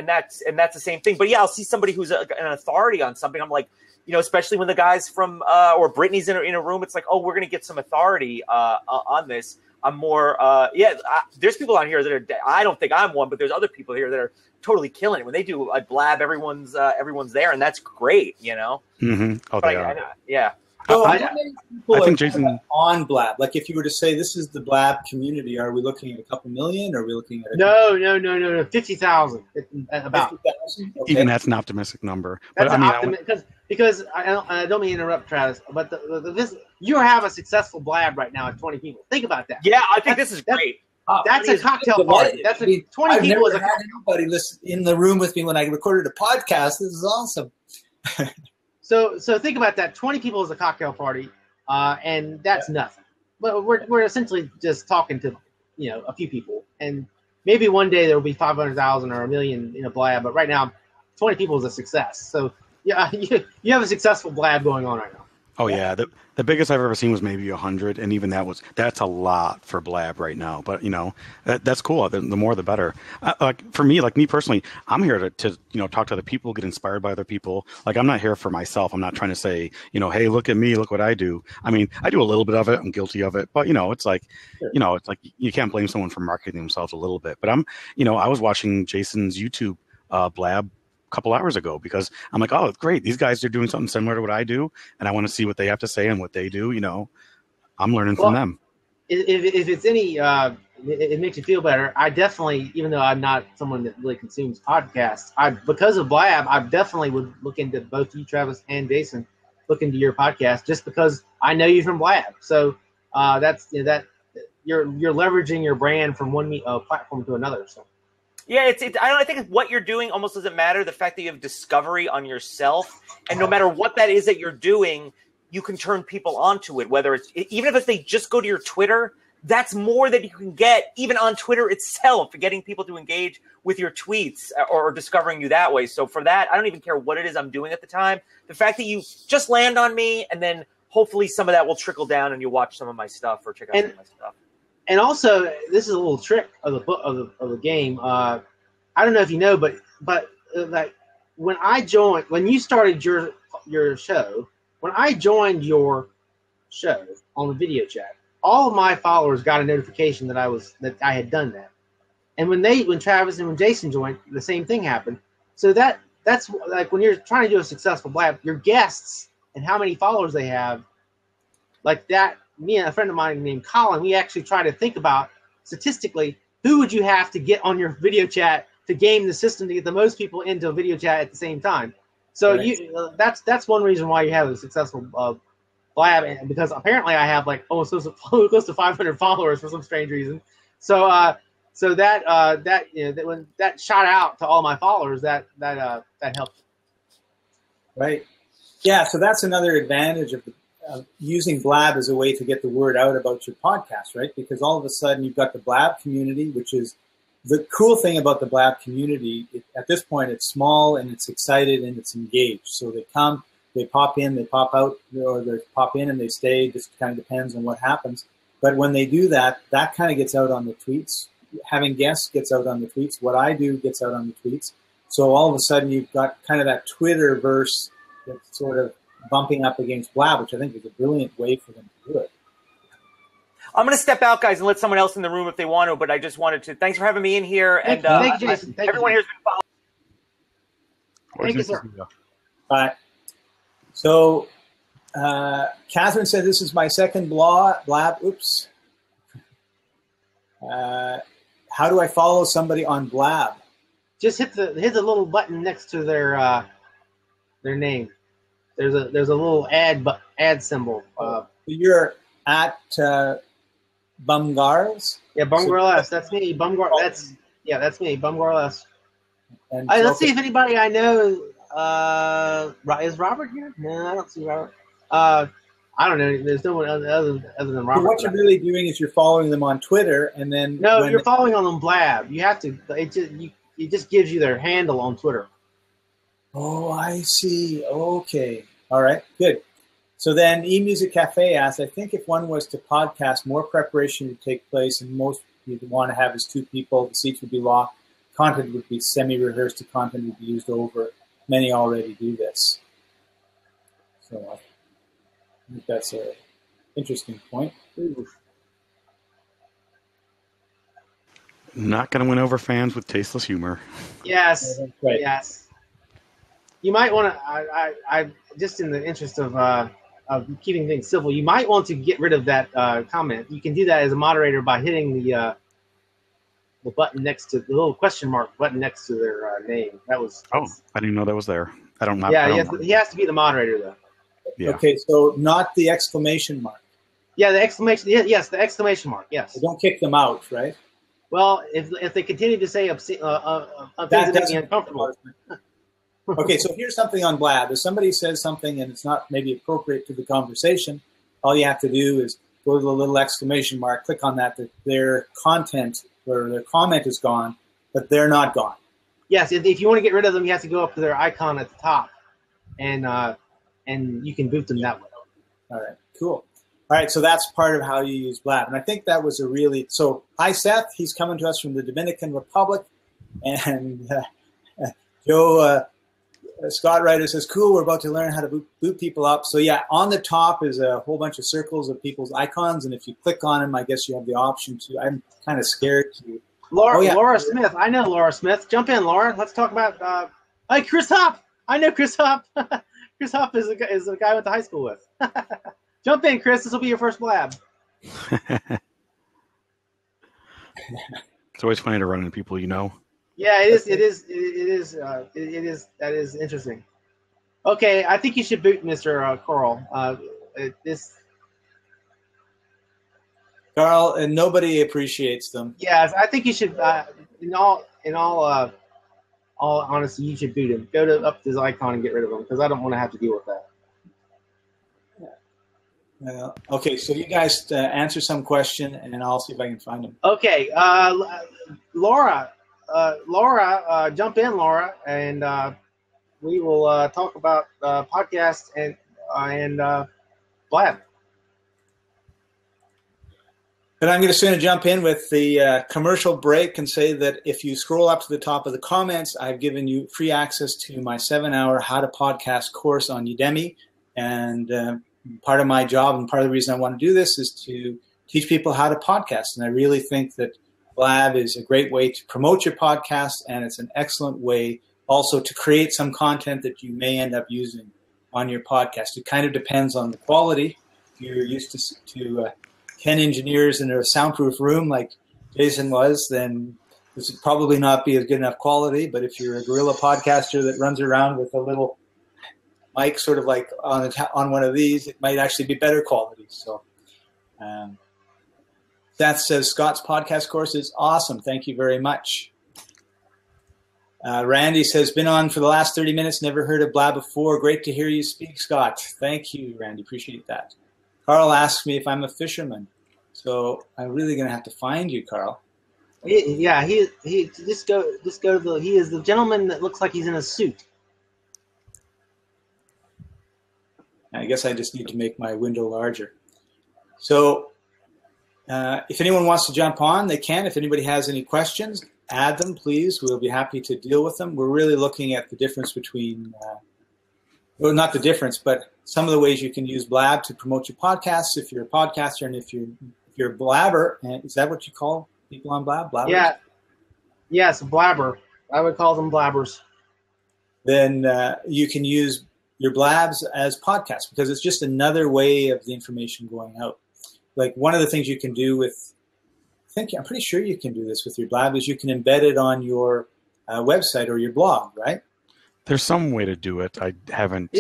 that's the same thing. But yeah, I'll see somebody who's an authority on something. I'm like, especially when the guys from or Brittany's in a room, it's like, oh, we're gonna get some authority on this. I'm more there's people on here that are. I don't think I'm one, but there's other people here that are totally killing it. When they do a Blab, everyone's there, and that's great. Mm-hmm. Oh, but they are. Yeah. So I think Jason on Blab, like if you were to say this is the Blab community, are we looking at a couple million? Or are we looking at no 50,000 about 50,000? Okay. even that's an optimistic number. That's But because I don't mean to interrupt, Travis, but this you have a successful Blab right now at 20 people. Think about that. Yeah, I think this is great. That's a cocktail party. That's 20 I've people never is a had anybody listen in the room with me when I recorded a podcast. This is awesome. So think about that. 20 people is a cocktail party, and that's nothing. But we're essentially just talking to a few people, and maybe one day there will be 500,000 or 1 million in a Blab. But right now, 20 people is a success. So yeah, you have a successful Blab going on right now. Oh yeah, the biggest I've ever seen was maybe 100, and even that's a lot for Blab right now. But that's cool. The more the better. For me, me personally, I'm here to talk to other people, get inspired by other people. Like I'm not here for myself. I'm not trying to say hey, look at me, look what I do. I mean, I do a little bit of it. I'm guilty of it, but it's like it's like you can't blame someone for marketing themselves a little bit. But I was watching Jason's YouTube Blab couple hours ago because I'm like, oh, great. These guys are doing something similar to what I do. And I want to see what they have to say and what they do. You know, I'm learning from them. If it's any, it makes you feel better. I definitely, even though I'm not someone that really consumes podcasts, because of Blab, I definitely would look into both you, Travis, and Jason, look into your podcast just because I know you from Blab. So that's that you're leveraging your brand from one platform to another. So. Yeah, I think what you're doing almost doesn't matter. The fact that you have discovery on yourself, and no matter what that is that you're doing, you can turn people onto it. Whether it's even if they just go to your Twitter, that's more that you can get even on Twitter itself, getting people to engage with your tweets or discovering you that way. So for that, I don't even care what it is I'm doing at the time. The fact that you just land on me, and then hopefully some of that will trickle down, and you watch some of my stuff or check out some of my stuff. And also, this is a little trick of the game. I don't know if you know, but like when you started your show, when I joined your show on the video chat, all of my followers got a notification that I had done that. And when Travis and when Jason joined, the same thing happened. So that's like when you're trying to do a successful Blab, your guests and how many followers they have, like that. Me and a friend of mine named Colin, we actually try to think about statistically who would you have to get on your video chat to game the system to get the most people into a video chat at the same time. So right. That's one reason why you have a successful Blab, and because apparently I have like almost close to 500 followers for some strange reason. So that when that shot out to all my followers, that helped. Right. Yeah. So that's another advantage of using Blab as a way to get the word out about your podcast, right? Because all of a sudden you've got the Blab community, which is the cool thing about the Blab community. At this point, it's small and it's excited and it's engaged. So they come, they pop in, they pop out, or they pop in and they stay. Just kind of depends on what happens. But when they do that, that kind of gets out on the tweets. Having guests gets out on the tweets. What I do gets out on the tweets. So all of a sudden you've got kind of that Twitterverse that's sort of bumping up against Blab, which I think is a brilliant way for them to do it. I'm going to step out, guys, and let someone else in the room if they want to, but I just wanted to. Thanks for having me in here. Thank you, Jason. Everyone here has been following. Thank you, sir. Bye. So, Catherine said, this is my second Blab. Oops. How do I follow somebody on Blab? Just hit the little button next to their name. There's a little ad symbol. You're at Bumgarls? Yeah, Bumgarls. That's me. That's me. Bumgarls. And let's see if anybody I know is Robert here. No, I don't see Robert. I don't know. There's no one other than Robert. So what you're really doing is you're following them on Twitter, and then you're following on them Blab. You have to. It just gives you their handle on Twitter. Oh, I see. Okay. All right. Good. So then eMusic Cafe asks, I think if one was to podcast, more preparation would take place, and most you'd want to have is 2 people. The seats would be locked. Content would be semi-rehearsed. The content would be used over. Many already do this. So I think that's an interesting point. Not going to win over fans with tasteless humor. Yes. Right. Yes. You might want to. I just in the interest of keeping things civil, you might want to get rid of that comment. You can do that as a moderator by hitting the button next to the little question mark button next to their name. I didn't know that was there. I don't know. Yeah, he has to be the moderator though. Yeah. Okay, so not the exclamation mark. Yeah, the exclamation. Yes, the exclamation mark. Yes. So don't kick them out, right? Well, if they continue to say things that make me uncomfortable. Okay, so here's something on Blab. If somebody says something and it's not maybe appropriate to the conversation, all you have to do is go to the little exclamation mark, click on that their content or their comment is gone, but they're not gone. Yes, if you want to get rid of them, you have to go up to their icon at the top, and you can boot them that way. All right, cool. All right, so that's part of how you use Blab. And I think that was so hi, Seth. He's coming to us from the Dominican Republic. And Joe Scott Ryder says, cool, we're about to learn how to boot people up. So yeah, on the top is a whole bunch of circles of people's icons. And if you click on them, I guess you have the option to. I'm kind of scared to. Laura Smith. I know Laura Smith. Jump in, Laura. Let's talk about Hey, Chris Hop. I know Chris Hop. Chris Hop is a guy I went to high school with. Jump in, Chris. This will be your first Blab. It's always funny to run into people you know. Yeah, it is. That is interesting. Okay, I think you should boot Mr. Coral. Carl, and nobody appreciates them. Yeah, I think you should. In all honesty, you should boot him. Go up to his icon and get rid of him because I don't want to have to deal with that. Okay, so you guys answer some question, and I'll see if I can find them. Okay, Laura, jump in, Laura, and we will talk about podcasts and Blab. But I'm just going to jump in with the commercial break and say that if you scroll up to the top of the comments, I've given you free access to my 7-hour How to Podcast course on Udemy. And part of my job and part of the reason I want to do this is to teach people how to podcast. And I really think that Blab is a great way to promote your podcast, and it's an excellent way also to create some content that you may end up using on your podcast. It kind of depends on the quality. If you're used to 10 engineers in a soundproof room like Jason was, then this would probably not be as good enough quality. But if you're a guerrilla podcaster that runs around with a little mic sort of like on one of these, it might actually be better quality. So that says Scott's podcast course is awesome. Thank you very much. Randy says, been on for the last 30 minutes, never heard of Blab before. Great to hear you speak, Scott. Thank you, Randy. Appreciate that. Carl asks me if I'm a fisherman. So I'm really going to have to find you, Carl. Yeah, he just go to the. He is the gentleman that looks like he's in a suit. I guess I just need to make my window larger. So if anyone wants to jump on, they can. If anybody has any questions, add them, please. We'll be happy to deal with them. We're really looking at the difference between, well, not the difference, but some of the ways you can use Blab to promote your podcasts if you're a podcaster and if you're a blabber. Is that what you call people on Blab? Blabbers? Yeah. Yes, blabber. I would call them blabbers. Then you can use your Blabs as podcasts because it's just another way of the information going out. Like one of the things you can do with, I'm pretty sure you can do this with your Blab is you can embed it on your website or your blog, right? There's some way to do it. I haven't.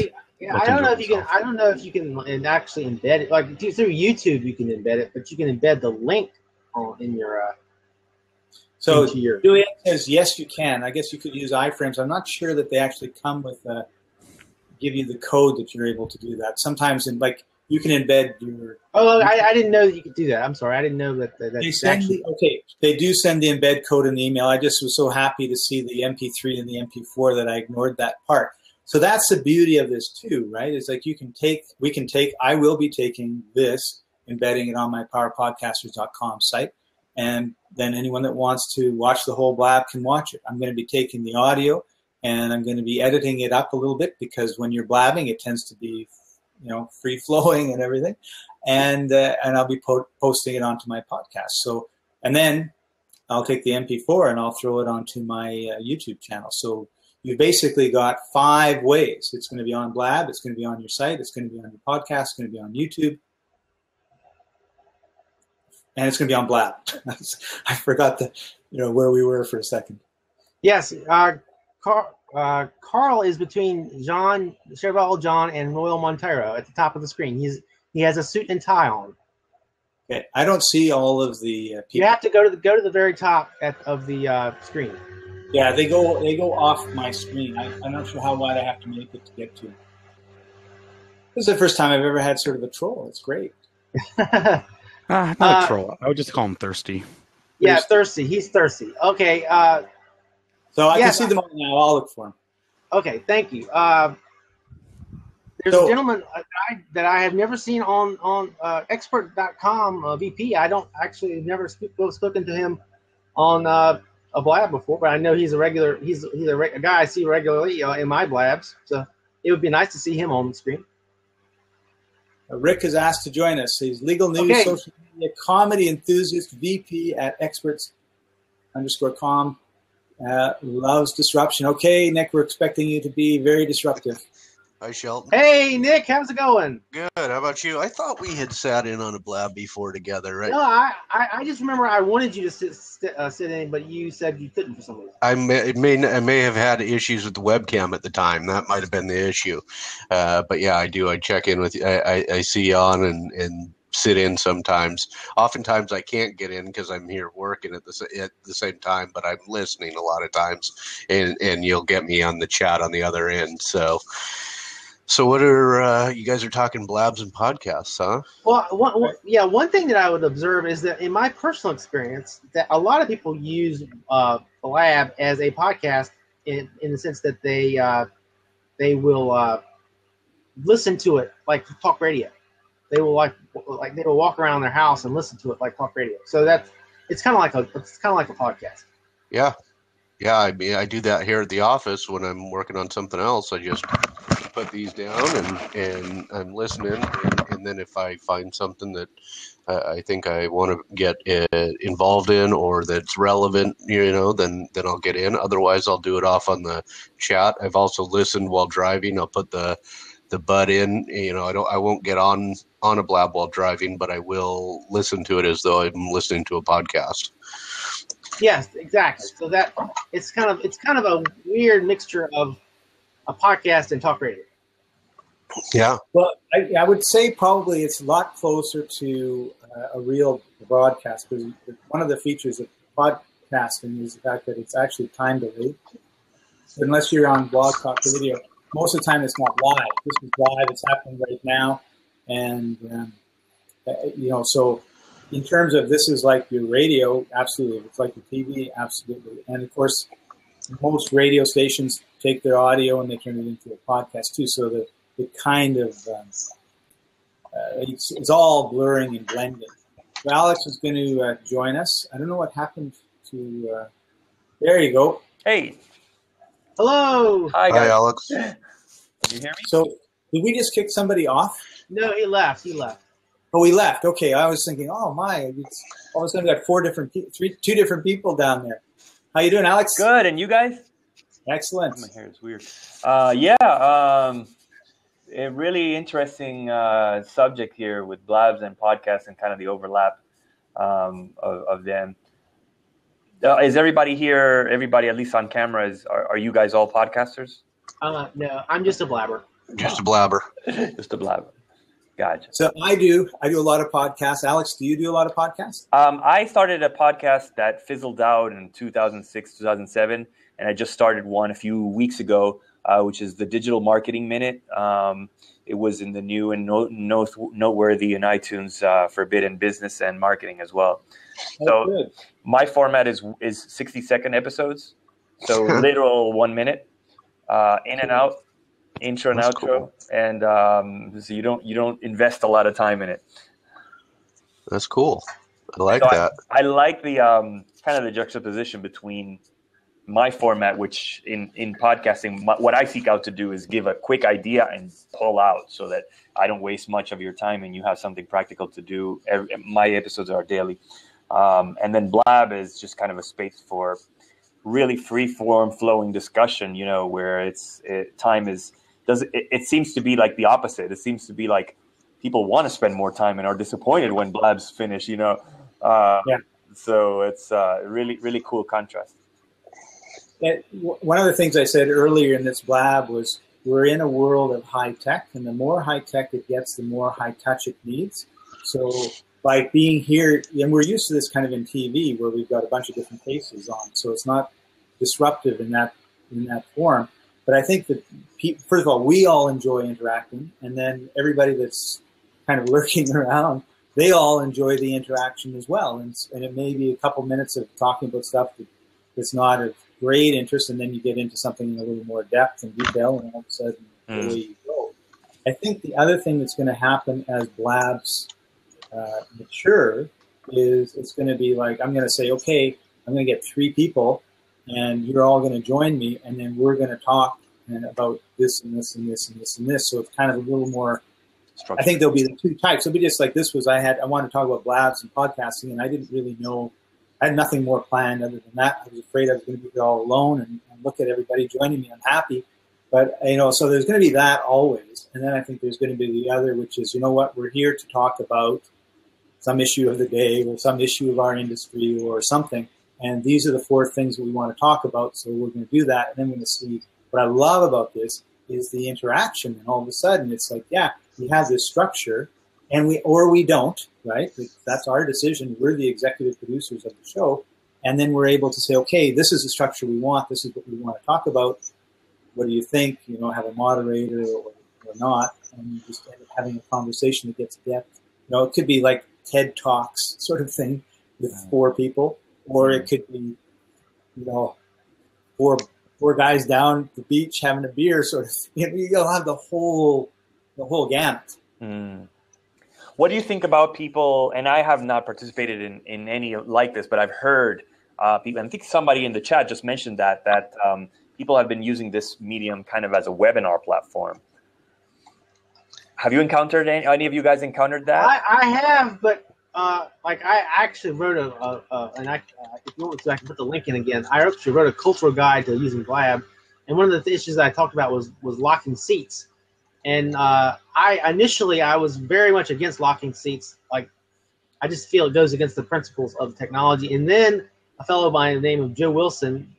Yeah, I don't know if you can. I don't know if you can actually embed it. Like through YouTube, you can embed it, but you can embed the link in your. So Juliet says yes, you can. I guess you could use iframes. I'm not sure that they actually come with give you the code that you're able to do that. Sometimes you can embed your. Oh, I didn't know that you could do that. I'm sorry, I didn't know that. They do send the embed code in the email. I just was so happy to see the MP3 and the MP4 that I ignored that part. So that's the beauty of this too, right? It's like I will be taking this, embedding it on my powerpodcasters.com site, and then anyone that wants to watch the whole Blab can watch it. I'm going to be taking the audio and I'm going to be editing it up a little bit because when you're blabbing, it tends to be, free flowing and everything. And I'll be posting it onto my podcast. So, and then I'll take the MP4 and I'll throw it onto my YouTube channel. So you basically got 5 ways. It's going to be on Blab. It's going to be on your site. It's going to be on your podcast. It's going to be on YouTube. And it's going to be on Blab. I forgot where we were for a second. Yes. Carl is between Chevrolet John and Royal Montero at the top of the screen. He has a suit and tie on. Okay. I don't see all of the people. You have to go to the very top of the screen. Yeah, they go off my screen. I'm not sure how wide I have to make it to get to. This is the first time I've ever had sort of a troll. It's great. Not a troll. I would just call him thirsty. Yeah, thirsty. He's thirsty. Okay. So I can see them all now. I'll look for them. Okay, thank you. There's a gentleman that I have never seen on expert.com VP. I don't actually never spoken to him on a Blab before, but I know he's a regular. He's a guy I see regularly in my Blabs. So it would be nice to see him on the screen. Rick has asked to join us. He's legal news, social media, comedy enthusiast, VP at experts_com. loves disruption. Okay, Nick, we're expecting you to be very disruptive. Hi, Shelton. Hey, Nick, how's it going? Good. How about you? I thought we had sat in on a Blab before together, right? No, I just remember I wanted you to sit in, but you said you couldn't for some reason. I may have had issues with the webcam at the time. That might have been the issue. But yeah, I do. I check in with you. I see you on and sit in sometimes. Oftentimes I can't get in because I'm here working at the same time, but I'm listening a lot of times, and you'll get me on the chat on the other end. So what are you guys are talking Blabs and podcasts, huh? Well, one thing that I would observe is that in my personal experience, that a lot of people use Blab as a podcast in the sense that they will listen to it like talk radio. They will they will walk around their house and listen to it like talk radio. So it's kind of like a podcast. Yeah. I mean, I do that here at the office when I'm working on something else. I just put these down and I'm listening, and then if I find something that I think I want to get involved in or that's relevant, then I'll get in. Otherwise, I'll do it off on the chat. I've also listened while driving. I'll put the bud in. I won't get on a Blab while driving, but I will listen to it as though I'm listening to a podcast. Yes, exactly. So that it's kind of a weird mixture of a podcast and talk radio. Yeah. Well, I would say probably it's a lot closer to a real broadcast, because one of the features of podcasting is the fact that it's actually time delayed. So unless you're on Blog Talk Radio, most of the time it's not live. This is live. It's happening right now, and so. In terms of this is like your radio, absolutely. It's like your TV, absolutely. And of course, most radio stations take their audio and they turn it into a podcast too. So that it kind of it's all blurring and blending. So Alex is going to join us. I don't know what happened to. There you go. Hey. Hello. Hi, guys. Hi, Alex. Can you hear me? So did we just kick somebody off? No, he left. Oh, we left. Okay, I was thinking, oh my, all of a sudden we got two different people down there. How you doing, Alex? Good, and you guys? Excellent. My hair is weird. A really interesting subject here with Blabs and podcasts and kind of the overlap of them. Is everybody here? Everybody, at least on camera, are you guys all podcasters? No, I'm just a blabber. Just a blabber. Just a blabber. Gotcha. So I do a lot of podcasts. Alex, do you do a lot of podcasts? I started a podcast that fizzled out in 2006, 2007, and I just started one a few weeks ago, which is the Digital Marketing Minute. It was in the new and noteworthy in iTunes Forbidden Business and Marketing as well. So good. My format is 60-second episodes, so literal 1 minute, in and out. Intro and outro, cool. And so you don't invest a lot of time in it. That's cool. I like that. I like the kind of the juxtaposition between my format, which in podcasting, what I seek out to do is give a quick idea and pull out, so that I don't waste much of your time and you have something practical to do. My episodes are daily, and then Blab is just kind of a space for really free-form, flowing discussion. Where it seems to be like the opposite. It seems to be like people want to spend more time and are disappointed when Blabs finish, So it's a really, really cool contrast. One of the things I said earlier in this Blab was we're in a world of high tech, and the more high tech it gets, the more high touch it needs. So by being here, and we're used to this kind of in TV where we've got a bunch of different faces on, so it's not disruptive in that form. But I think that, first of all, we all enjoy interacting, and then everybody that's kind of lurking around, they all enjoy the interaction as well. And it may be a couple minutes of talking about stuff that's not of great interest, and then you get into something in a little more depth and detail, and all of a sudden, away you go. I think the other thing that's going to happen as Blabs mature is it's going to be like, I'm going to say, okay, I'm going to get 3 people, and you're all going to join me, and then we're going to talk about this and this and this and this and this. So it's kind of a little more structure. I think there'll be the 2 types. It'll be just like this was. I wanted to talk about Blabs and podcasting, and I didn't really know. I had nothing more planned other than that. I was afraid I was going to be there all alone and look at everybody joining me unhappy. But, so there's going to be that always. And then I think there's going to be the other, which is, you know what, we're here to talk about some issue of the day or some issue of our industry or something. And these are the 4 things that we want to talk about. So we're going to do that. And then we're going to see what I love about this is the interaction. And all of a sudden it's like, yeah, we have this structure and we don't, right? That's our decision. We're the executive producers of the show. And then we're able to say, okay, this is the structure we want. This is what we want to talk about. What do you think? Have a moderator or not. And you just end up having a conversation that gets depth. It could be like TED Talks sort of thing with 4 people, or it could be, four guys down the beach having a beer sort of thing. You'll have the whole gamut. Mm. What do you think about people, and I have not participated in any like this, but I've heard people, and I think somebody in the chat just mentioned that people have been using this medium kind of as a webinar platform. Have you encountered any of you guys encountered that? I have, but I actually wrote if you want to, I can put the link in again. I actually wrote a cultural guide to using Blab, and one of the issues that I talked about was locking seats. And I initially was very much against locking seats. Like, I just feel it goes against the principles of technology. And then a fellow by the name of Joe Wilson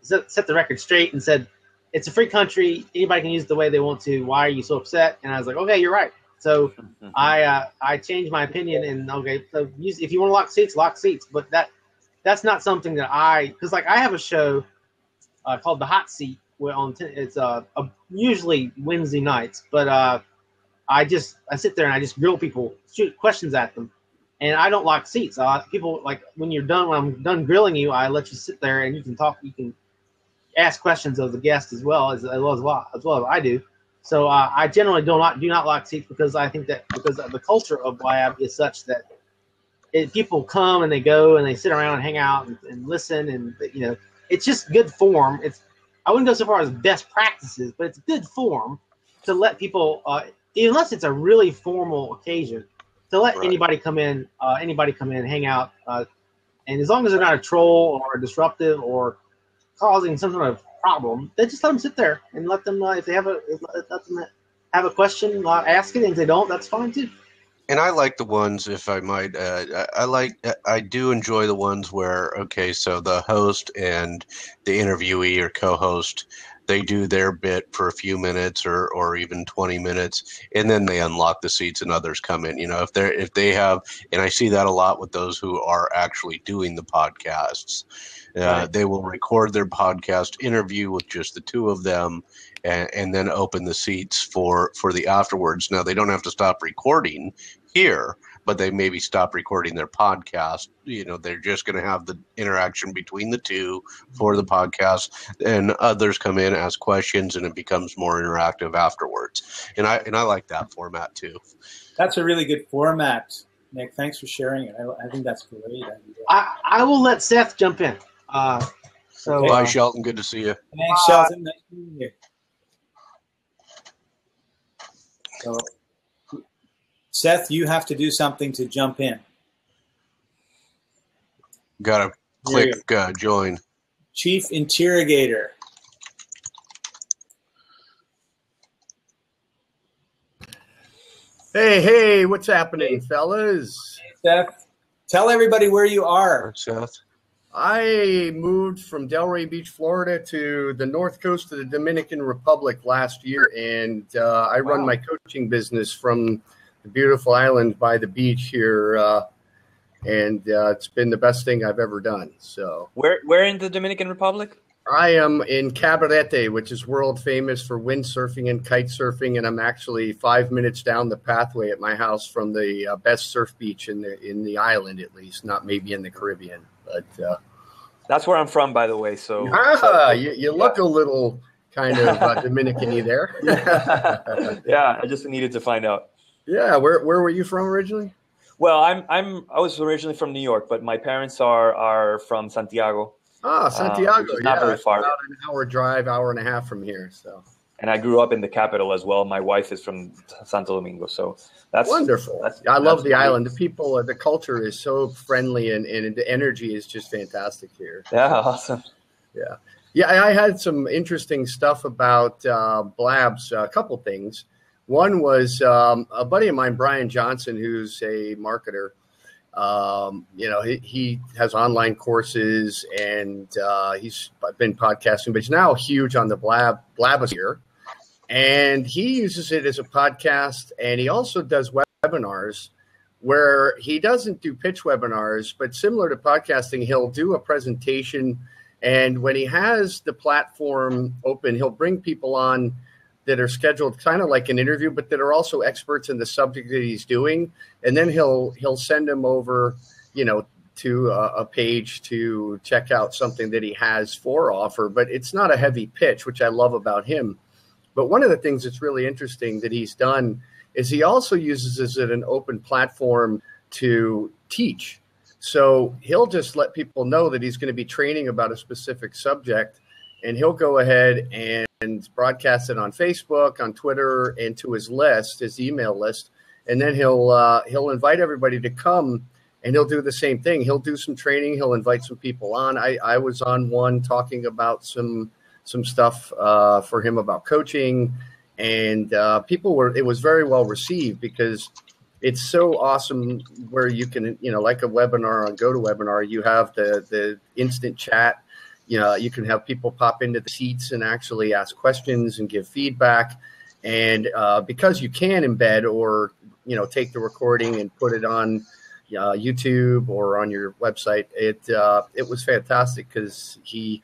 set the record straight and said, it's a free country. Anybody can use it the way they want to. Why are you so upset? And I was like, okay, you're right. So I changed my opinion and okay, so if you want to lock seats. But that's not something that because I have a show called The Hot Seat. It's usually Wednesday nights, but I sit there and I just grill people, shoot questions at them, and I don't lock seats. People when I'm done grilling you, I let you sit there and you can talk. You can ask questions of the guest as well as I do. So I generally do not lock seats because I think that because the culture of Blab is such that people come and they go and they sit around and hang out and listen and it's just good form. I wouldn't go so far as best practices, but it's good form to let people, unless it's a really formal occasion, to let anybody come in, hang out, and as long as they're not a troll or a disruptive or causing some sort of problem, they just let them sit there and let them, if they have a question, ask it, and if they don't, that's fine too. And I like the ones, if I might, I do enjoy the ones where, okay, so the host and the interviewee or co-host, they do their bit for a few minutes or even 20 minutes, and then they unlock the seats and others come in. If they have, and I see that a lot with those who are actually doing the podcasts. They will record their podcast interview with just the 2 of them and then open the seats for the afterwards. Now, they don't have to stop recording here, but they maybe stop recording their podcast. They're just going to have the interaction between the 2 for the podcast, and others come in, ask questions, and it becomes more interactive afterwards. And I like that format too. That's a really good format, Nick. Thanks for sharing it. I think that's great. I will let Seth jump in. Bye, Shelton. Good to see you. Thanks, Shelton. Nice meeting you. So, Seth, you have to do something to jump in. Got to click join. Chief Interrogator. Hey, what's happening, fellas? Hey, Seth, tell everybody where you are. Seth. I moved from Delray Beach, Florida to the north coast of the Dominican Republic last year, and I run my coaching business from the beautiful island by the beach here, and it's been the best thing I've ever done. So, where in the Dominican Republic? I am in Cabarete, which is world famous for windsurfing and kite surfing, and I'm actually 5 minutes down the pathway at my house from the best surf beach in the island, at least, not maybe in the Caribbean. But that's where I'm from, by the way. So you look a little kind of Dominican-y there. Yeah, I just needed to find out. Yeah, where were you from originally? Well, I was originally from New York, but my parents are from Santiago. Santiago, not very far. About an hour drive, hour and a half from here. So. and I grew up in the capital as well. My wife is from Santo Domingo, so that's wonderful. I love the great. island. The people, the culture is so friendly, and the energy is just fantastic here. Yeah, awesome. Yeah. Yeah, I had some interesting stuff about Blabs, a couple things. One was a buddy of mine, Brian Johnson, who's a marketer. He has online courses, and he's been podcasting, but he's now huge on the Blabosphere. And he uses it as a podcast, and he also does webinars where he doesn't do pitch webinars, but similar to podcasting, he'll do a presentation. And when he has the platform open, he'll bring people on that are scheduled kind of like an interview, but that are also experts in the subject that he's doing. And then he'll send them over, to a page to check out something that he has for offer. But it's not a heavy pitch, which I love about him. But one of the things that's really interesting that he's done is he also uses it as an open platform to teach. So he'll just let people know that he's going to be training about a specific subject, and he'll go ahead and broadcast it on Facebook, on Twitter, and to his list, his email list. And then he'll invite everybody to come, and he'll do the same thing. He'll do some training. He'll invite some people on. I was on one talking about some stuff for him about coaching, and it was very well received because it's so awesome where you can, like a webinar on GoToWebinar, you have the instant chat. You can have people pop into the seats and actually ask questions and give feedback. And because you can embed or, take the recording and put it on YouTube or on your website, it was fantastic because he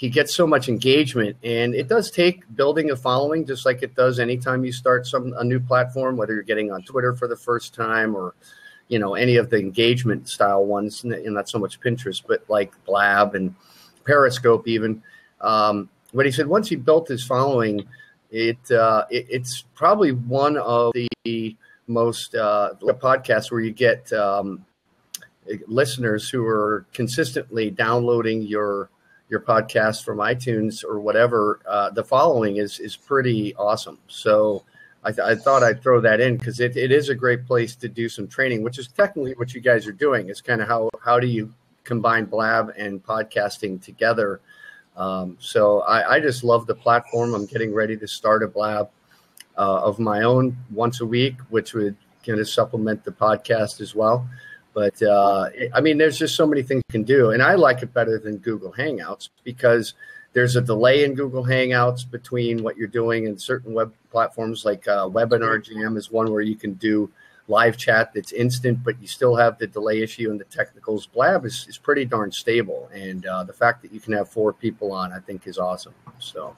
gets so much engagement, and it does take building a following, just like it does anytime you start a new platform, whether you're getting on Twitter for the first time or, any of the engagement style ones, and not so much Pinterest, but like Blab and Periscope even. But he said once he built his following, it's probably one of the most podcasts where you get listeners who are consistently downloading your podcast from iTunes or whatever. The following is pretty awesome. So I thought I'd throw that in because it is a great place to do some training, which is technically what you guys are doing. It's kind of how do you combine Blab and podcasting together. So I just love the platform. I'm getting ready to start a Blab of my own once a week, which would kind of supplement the podcast as well. But, there's just so many things you can do. And I like it better than Google Hangouts because there's a delay in Google Hangouts between what you're doing and certain web platforms like Webinar Jam is one where you can do live chat that's instant, but you still have the delay issue and the technicals. Blab is pretty darn stable. And the fact that you can have 4 people on, I think, is awesome. So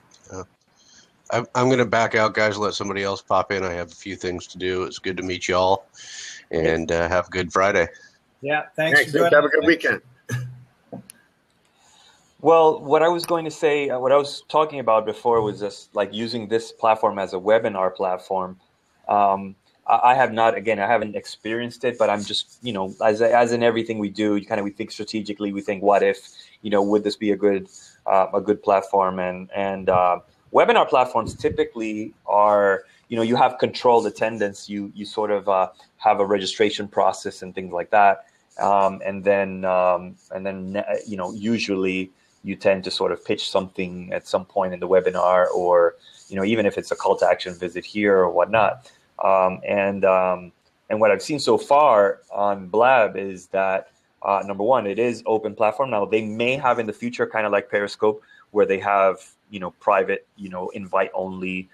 I'm going to back out, guys, let somebody else pop in. I have a few things to do. It's good to meet you all. And have a good Friday. Yeah, thanks. Have a good weekend. Well, what I was going to say, what I was talking about before was just like using this platform as a webinar platform. I haven't experienced it, but I'm just, as in everything we do, we think strategically. We think, what if, would this be a good platform? And webinar platforms typically are, you have controlled attendance. You sort of have a registration process and things like that. And then usually you tend to sort of pitch something at some point in the webinar, or, even if it's a call to action, visit here or whatnot. And what I've seen so far on Blab is that, number one, it is open platform. Now they may have in the future, kind of like Periscope, where they have, private, invite only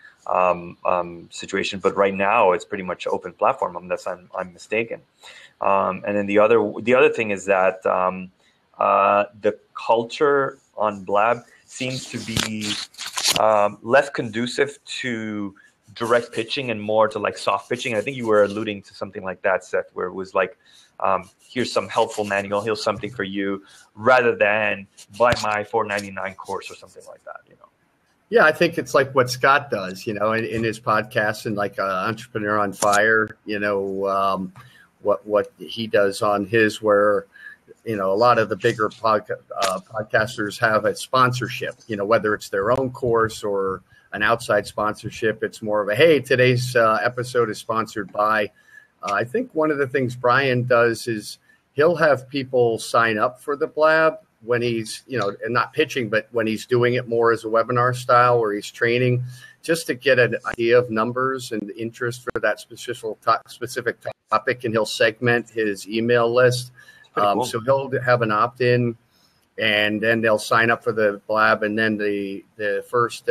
situation. But right now it's pretty much open platform unless I'm mistaken. And then the other thing is that the culture on Blab seems to be less conducive to direct pitching and more to like soft pitching. I think you were alluding to something like that, Seth, where it was like, here's some helpful manual, here's something for you, rather than buy my $4.99 course or something like that, Yeah, I think it's like what Scott does, in his podcast, and like Entrepreneur on Fire, what he does on his, where, a lot of the bigger podcasters have a sponsorship, whether it's their own course or an outside sponsorship. It's more of a, hey, today's episode is sponsored by. I think one of the things Brian does is he'll have people sign up for the Blab when he's, and not pitching, but when he's doing it more as a webinar style where he's training, just to get an idea of numbers and interest for that specific topic. And he'll segment his email list. Cool. So he'll have an opt-in, and then they'll sign up for the Blab. And then the first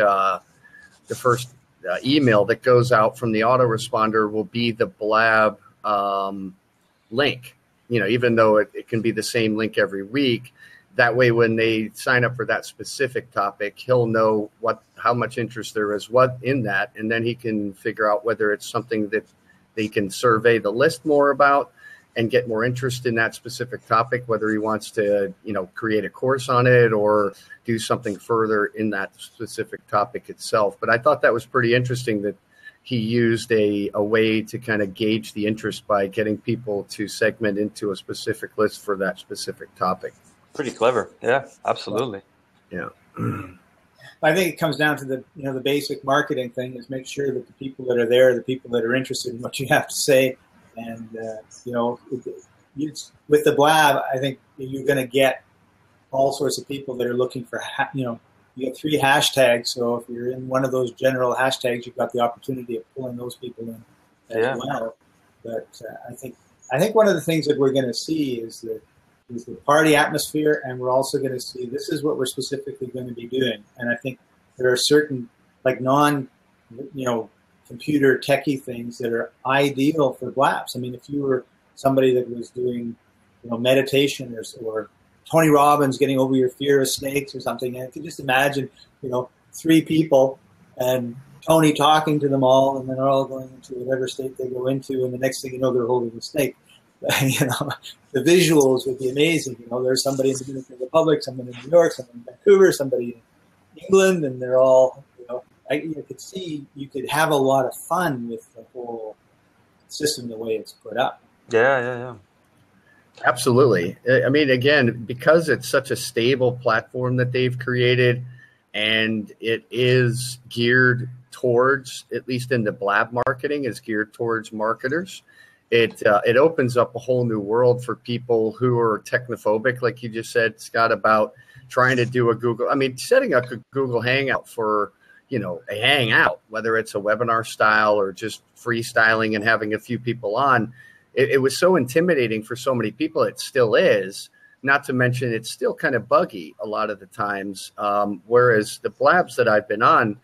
email that goes out from the autoresponder will be the Blab link, even though it can be the same link every week. That way, when they sign up for that specific topic, he'll know how much interest there is in that, and then he can figure out whether it's something that they can survey the list more about and get more interest in that specific topic, whether he wants to, create a course on it or do something further in that specific topic itself. But I thought that was pretty interesting that he used a way to kind of gauge the interest by getting people to segment into a specific list for that specific topic. Pretty clever. Yeah, absolutely. Yeah. I think it comes down to the basic marketing thing is make sure that the people that are there are the people that are interested in what you have to say. And, with the Blab, I think you're going to get all sorts of people that are looking for, you get 3 hashtags. So if you're in one of those general hashtags, you've got the opportunity of pulling those people in as well. But I think one of the things that we're going to see is the party atmosphere, and we're also going to see this is what we're specifically going to be doing. And I think there are certain computer techie things that are ideal for Blabs. I mean, if you were somebody that was doing, meditation or Tony Robbins getting over your fear of snakes or something, and if you just imagine, 3 people and Tony talking to them all, and then they're all going into whatever state they go into, and the next thing you know, they're holding a snake. The visuals would be amazing. There's somebody in the Dominican Republic, somebody in New York, somebody in Vancouver, somebody in England, and they're all, you could see you could have a lot of fun with the whole system the way it's put up. Yeah. Absolutely. I mean, again, because it's such a stable platform that they've created, and it is geared towards, at least in the Blab marketing, is geared towards marketers. It opens up a whole new world for people who are technophobic, like you just said, Scott, about trying to do a Google. I mean, setting up a Google Hangout for, a hangout, whether it's a webinar style or just freestyling and having a few people on. It was so intimidating for so many people. It still is. Not to mention, it's still kind of buggy a lot of the times. Whereas the Blabs that I've been on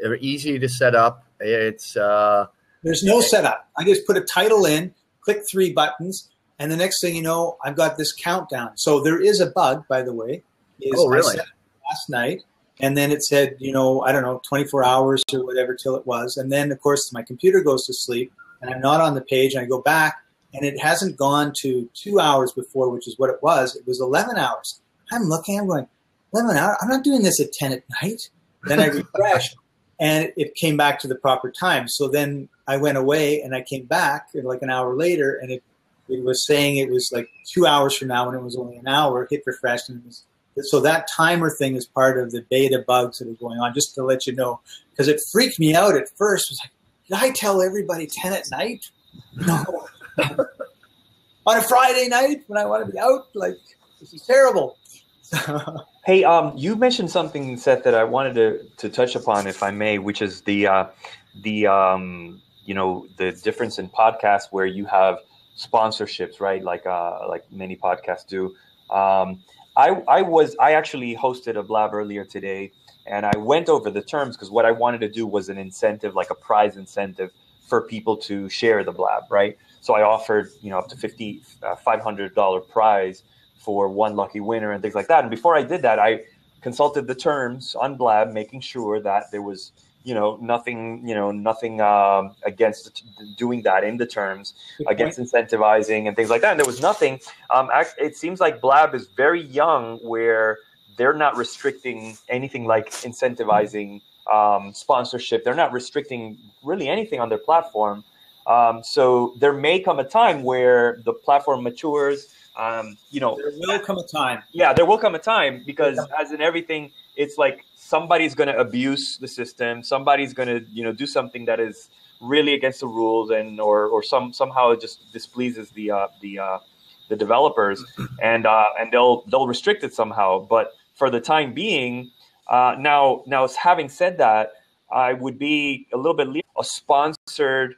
are easy to set up. It's there's no setup. I just put a title in, click 3 buttons, and the next thing you know, I've got this countdown. So there is a bug, by the way. Really? I set it last night, and then it said, 24 hours or whatever till it was. And then, of course, my computer goes to sleep, and I'm not on the page, and I go back, and it hasn't gone to 2 hours before, which is what it was. It was 11 hours. I'm looking, I'm going, 11 hours? I'm not doing this at 10 at night. Then I refreshed, and it came back to the proper time. So then I went away, and I came back like an hour later, and it was saying it was like 2 hours from now, and it was only an hour. Hit refresh, and it was. So that timer thing is part of the beta bugs that are going on, just to let you know, because it freaked me out at first. It was like, did I tell everybody 10 at night? No. On a Friday night when I want to be out, this is terrible. Hey, you mentioned something, Seth, that I wanted to touch upon, if I may, which is the difference in podcasts where you have sponsorships, right? Like many podcasts do. I actually hosted a Blab earlier today, and I went over the terms because what I wanted to do was an incentive, like a prize incentive for people to share the Blab, right? So I offered, up to $500 prize for one lucky winner and things like that. And before I did that, I consulted the terms on Blab, making sure that there was, nothing against doing that in the terms, against incentivizing and things like that. And there was nothing. It seems like Blab is very young, where they're not restricting anything like incentivizing sponsorship. They're not restricting really anything on their platform. So there may come a time where the platform matures, you know, there will come a time. Yeah, there will come a time, because as in everything, it's like somebody's going to abuse the system. Somebody's going to, you know, do something that is really against the rules, and or somehow it just displeases the developers, and they'll restrict it somehow. But for the time being, now having said that, I would be a little bit a sponsored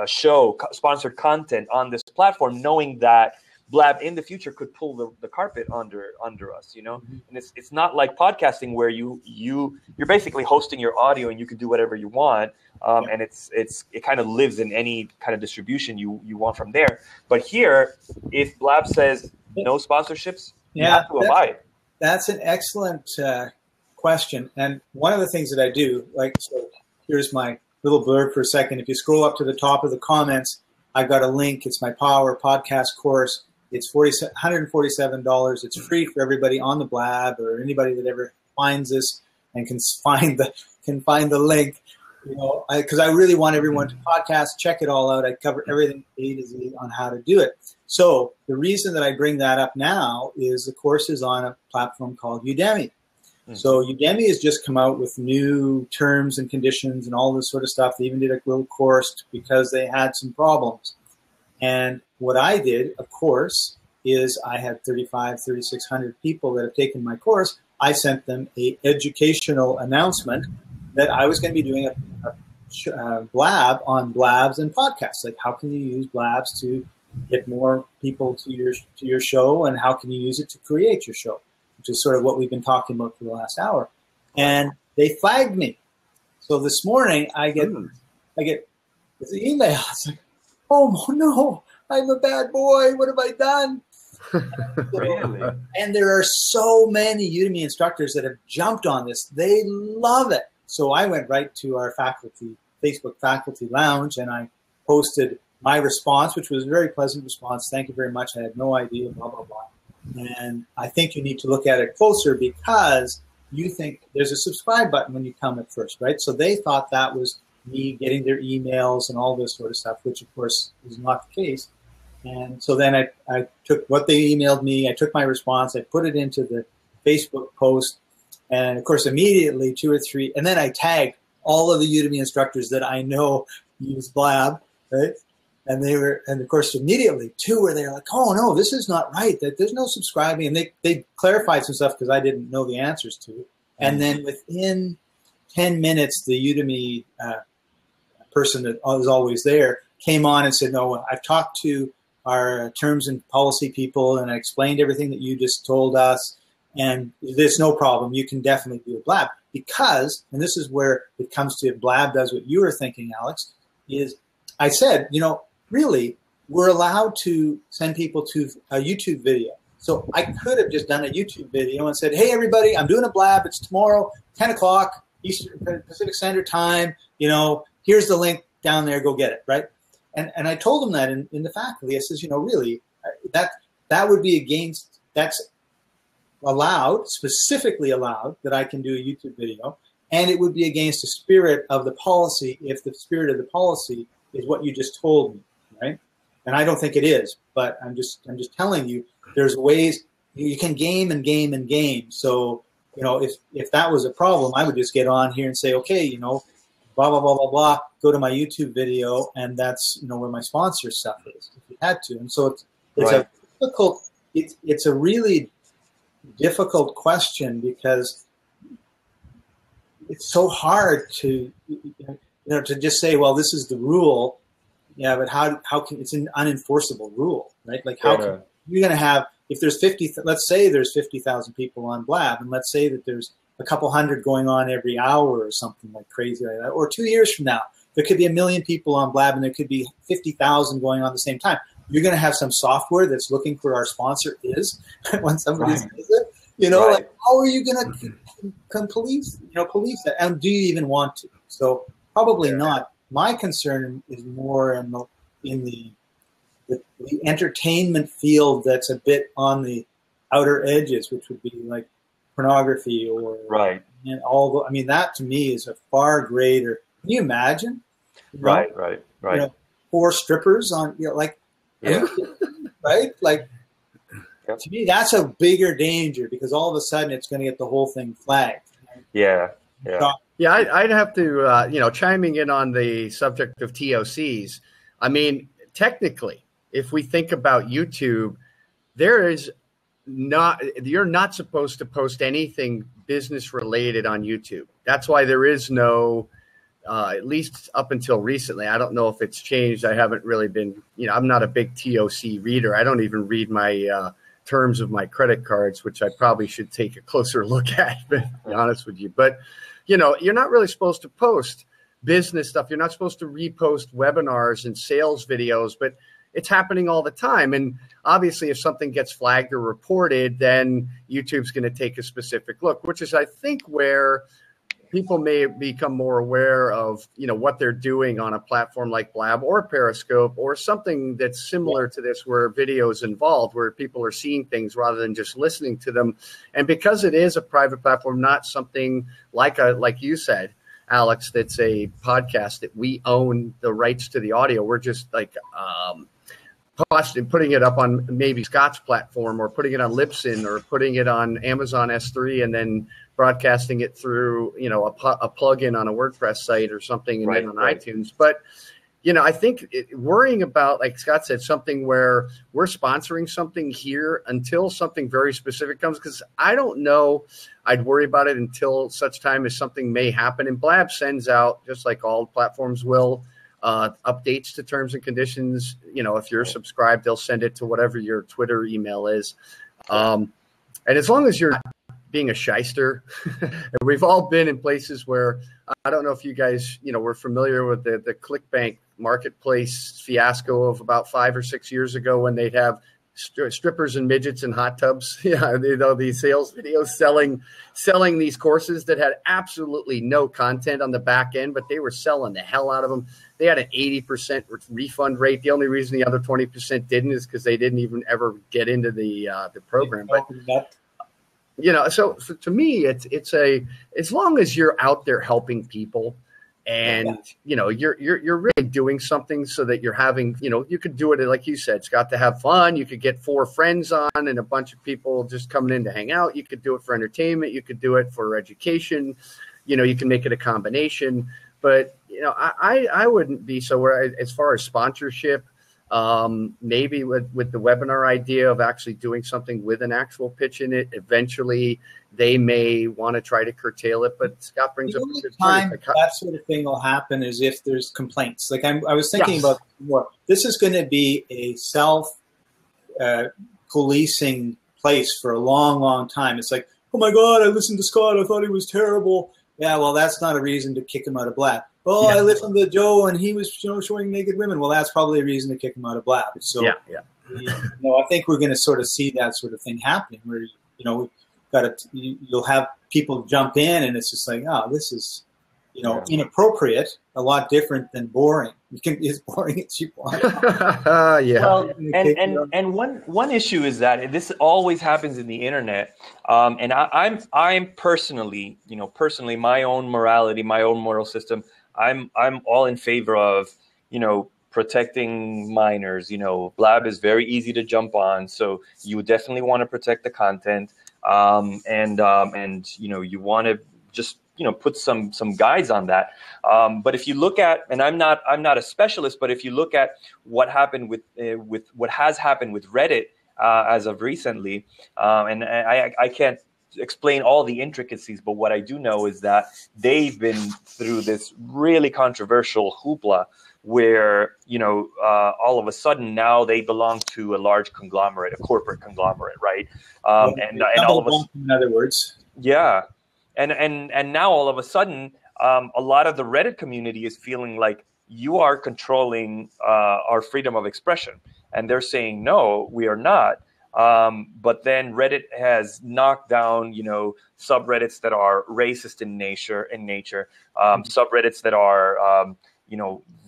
sponsored content on this platform, knowing that Blab in the future could pull the carpet under us, you know. And it's not like podcasting where you're basically hosting your audio and you can do whatever you want, and it kind of lives in any kind of distribution you want from there. But here, if Blab says no sponsorships, you have to abide. That's an excellent question, and one of the things that I do, so here's my little blurb for a second. If you scroll up to the top of the comments, I've got a link. It's my Power podcast course. It's $147. It's free for everybody on the Blab, or anybody that ever finds this and can find the link. You know, because I really want everyone to podcast, check it all out. I cover everything A to Z on how to do it. So the reason that I bring that up now is the course is on a platform called Udemy. So Udemy has just come out with new terms and conditions and all this sort of stuff. They even did a little course because they had some problems. And what I did, of course, is I had 3,600 people that have taken my course. I sent them an educational announcement that I was going to be doing a Blab on Blabs and podcasts. Like, how can you use Blabs to get more people to your show, and how can you use it to create your show, which is sort of what we've been talking about for the last hour. And they flagged me. So this morning I get this email. It's like, oh no, I'm a bad boy. What have I done? Really? And there are so many Udemy instructors that have jumped on this. They love it. So I went right to our Facebook faculty lounge, and I posted my response, which was a very pleasant response. Thank you very much. I had no idea, blah, blah, blah. And I think you need to look at it closer, because you think there's a subscribe button when you come at first, right? So they thought that was me getting their emails and all this sort of stuff, which of course is not the case. And so then I took what they emailed me, I took my response, I put it into the Facebook post, and of course immediately 2 or 3, and then I tagged all of the Udemy instructors that I know use Blab, right? And of course immediately 2 were there like, oh no, this is not right, that there's no subscribing, and they clarified some stuff because I didn't know the answers to. And then within 10 minutes, the Udemy person that was always there came on and said, no, I've talked to our terms and policy people, and I explained everything that you just told us, and there's no problem. You can definitely do a Blab. Because, and this is where it comes to Blab does what you were thinking, Alex, is I said, really, we're allowed to send people to a YouTube video. So I could have just done a YouTube video and said, hey, everybody, I'm doing a Blab. It's tomorrow, 10 o'clock, Eastern Pacific Standard Time. Here's the link down there. Go get it, right? And I told them that in the faculty. I says, really, that would be against, that's allowed, specifically allowed, that I can do a YouTube video. And it would be against the spirit of the policy if the spirit of the policy is what you just told me, right? And I don't think it is, but I'm just telling you, there's ways you can game and game and game. So, if that was a problem, I would just get on here and say, okay, blah, blah, blah, blah, blah, go to my YouTube video, and that's, where my sponsor stuff is, if you had to. And so it's a really difficult question, because it's so hard to, to just say, well, this is the rule. Yeah, but how can, it's an unenforceable rule, right? Like how can, you're going to have, if there's 50, let's say there's 50,000 people on Blab, and let's say that there's a couple hundred going on every hour or something like crazy like that, or 2 years from now, there could be 1 million people on Blab, and there could be 50,000 going on at the same time. You're going to have some software that's looking for our sponsor is when somebody says it. Like, how are you going to police that? And do you even want to? So probably not. My concern is more in the entertainment field that's a bit on the outer edges, which would be like pornography or and all. That to me is a far greater. Can you imagine? Right. 4 strippers on like right? Like, Yep. to me, that's a bigger danger because all of a sudden it's going to get the whole thing flagged. Yeah. Yeah, I'd have to, chiming in on the subject of TOCs. I mean, technically, if we think about YouTube, you're not supposed to post anything business related on YouTube. That's why there is no, at least up until recently, I don't know if it's changed. I haven't really been, I'm not a big TOC reader. I don't even read my terms of my credit cards, which I probably should take a closer look at, to be honest with you. But, you're not really supposed to post business stuff. You're not supposed to repost webinars and sales videos, but it's happening all the time. And obviously, if something gets flagged or reported, then YouTube's going to take a specific look, which is, I think, where people may become more aware of, what they're doing on a platform like Blab or Periscope or something that's similar to this, where video is involved, where people are seeing things rather than just listening to them. And because it is a private platform, not something like you said, Alex, that's a podcast that we own the rights to the audio. We're just like putting it up on maybe Scott's platform or putting it on Libsyn or putting it on Amazon S3 and then broadcasting it through, a plugin on a WordPress site or something and then on iTunes. But, I think worrying about, like Scott said, something where we're sponsoring something here until something very specific comes, because I don't know, I'd worry about it until such time as something may happen. And Blab sends out, just like all platforms will, updates to terms and conditions. If you're subscribed, they'll send it to whatever your Twitter email is. And as long as you're not being a shyster, we've all been in places where, I don't know if you guys, were familiar with the ClickBank marketplace fiasco of about 5 or 6 years ago when they'd have strippers and midgets in hot tubs. Yeah, these sales videos selling these courses that had absolutely no content on the back end, but they were selling the hell out of them. They had an 80% refund rate. The only reason the other 20% didn't is because they didn't even ever get into the program. But so to me, it's as long as you're out there helping people. And, you're really doing something so that you're having, you could do it, like you said, it's got to have fun. You could get 4 friends on and a bunch of people just coming in to hang out. You could do it for entertainment. You could do it for education. You can make it a combination. But, I wouldn't be so worried as far as sponsorship. Maybe with the webinar idea of actually doing something with an actual pitch in it, eventually they may want to try to curtail it. But Scott brings up a good point. That sort of thing will happen is if there's complaints. Like I was thinking about more. This is going to be a self-policing place for a long, long time. It's like, oh my God, I listened to Scott. I thought he was terrible. Yeah, well, that's not a reason to kick him out of Blab. Oh, I listened to Joe and he was showing naked women. Well, that's probably a reason to kick him out of Blab. So, I think we're going to sort of see that sort of thing happening where, you'll have people jump in and it's just like, oh, this is, inappropriate, a lot different than boring. You can be as boring as you want. Well, and one issue is that this always happens in the internet. And I'm personally, my own morality, my own moral system, I'm all in favor of, protecting minors. Blab is very easy to jump on, so you definitely want to protect the content, and you want to just put some guides on that. But if you look at, and I'm not a specialist, but if you look at what happened with what has happened with Reddit as of recently, and I can't explain all the intricacies, but what I do know is that they've been through this really controversial hoopla where, all of a sudden now they belong to a large conglomerate, a corporate conglomerate, right? And all of a sudden, in other words, yeah. And now all of a sudden, a lot of the Reddit community is feeling like you are controlling our freedom of expression. And they're saying, no, we are not. But then Reddit has knocked down, subreddits that are racist in nature, subreddits that are,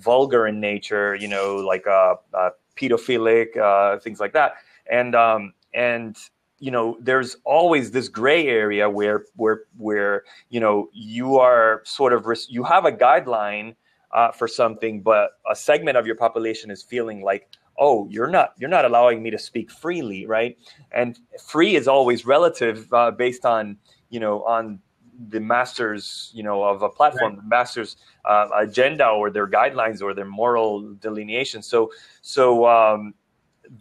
vulgar in nature, like pedophilic, things like that. And there's always this gray area where you are sort of, you have a guideline for something, but a segment of your population is feeling like, oh, you're not allowing me to speak freely, right? And free is always relative, based on, on the master's, of a platform, the master's agenda or their guidelines or their moral delineation. So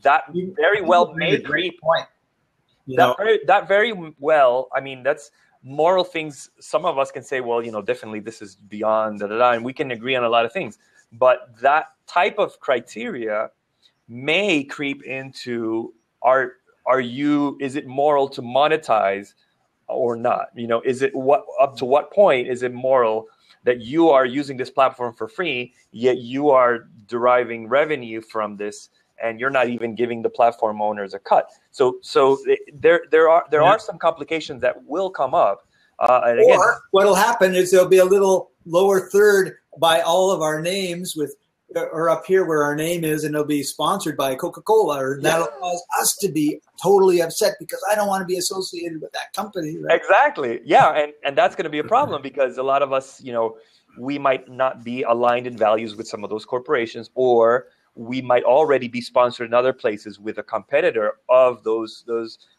that very well may creep. That very well, I mean, that's moral things. Some of us can say, well, definitely this is beyond and we can agree on a lot of things. But that type of criteria may creep into is it moral to monetize or not? Is it up to what point is it moral that you are using this platform for free, yet you are deriving revenue from this, and you're not even giving the platform owners a cut? So there are some complications that will come up. And again, or what'll happen is there'll be a little lower third by all of our names or up here where our name is, and it'll be sponsored by Coca-Cola, or that'll cause us to be totally upset because I don't want to be associated with that company. Right? Exactly. Yeah. And that's going to be a problem because a lot of us, we might not be aligned in values with some of those corporations, or we might already be sponsored in other places with a competitor of those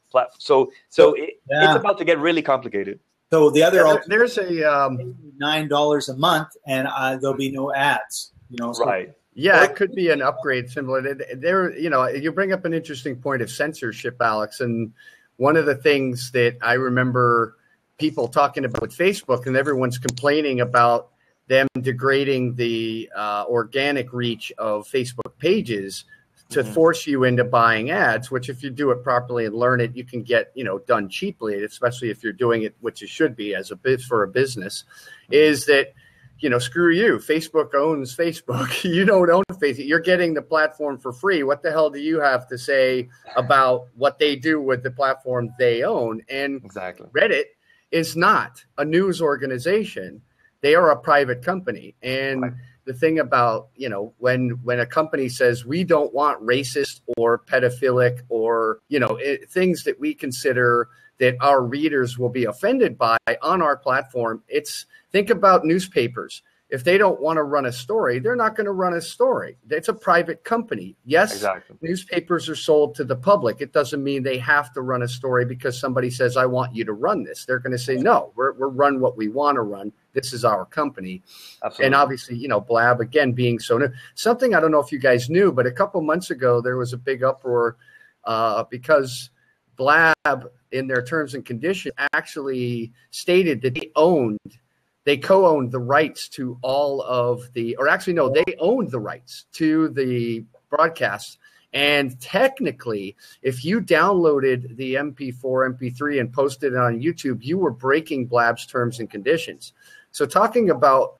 platforms. So it's about to get really complicated. So the other there's a $9 a month, and there'll be no ads. Right. Yeah, it could be an upgrade similar. There, you bring up an interesting point of censorship, Alex, and one of the things that I remember people talking about with Facebook, and everyone's complaining about them degrading the organic reach of Facebook pages to force you into buying ads, which if you do it properly and learn it, you can get, done cheaply, especially if you're doing it, which it should be as for a business, is that, screw you. Facebook owns Facebook. You don't own Facebook. You're getting the platform for free. What the hell do you have to say about what they do with the platform they own? And exactly. Reddit is not a news organization. They are a private company. And right. The thing about, when a company says we don't want racist or pedophilic or, things that we consider that our readers will be offended by on our platform, think about newspapers. If they don't want to run a story, they're not going to run a story. It's a private company. Yes, exactly. Newspapers are sold to the public. It doesn't mean they have to run a story because somebody says, I want you to run this. They're going to say, no, we're run what we want to run. This is our company. Absolutely. And obviously, Blab, again, being so new. Something I don't know if you guys knew, but a couple months ago, there was a big uproar because Blab, in their terms and conditions, actually stated that they co-owned the rights to all of they owned the rights to the broadcasts. And technically, if you downloaded the MP4, MP3 and posted it on YouTube, you were breaking Blab's terms and conditions. So talking about,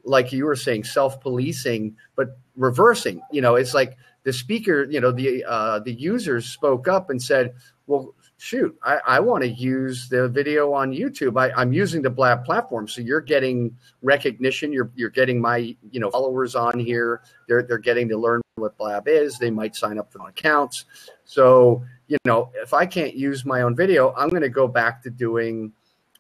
like you were saying, self-policing, but reversing, it's like the speaker, the users spoke up and said, well, shoot, I want to use the video on YouTube. I'm using the Blab platform. So you're getting recognition. You're getting my, followers on here. They're getting to learn what Blab is. They might sign up for accounts. So, if I can't use my own video, I'm going to go back to doing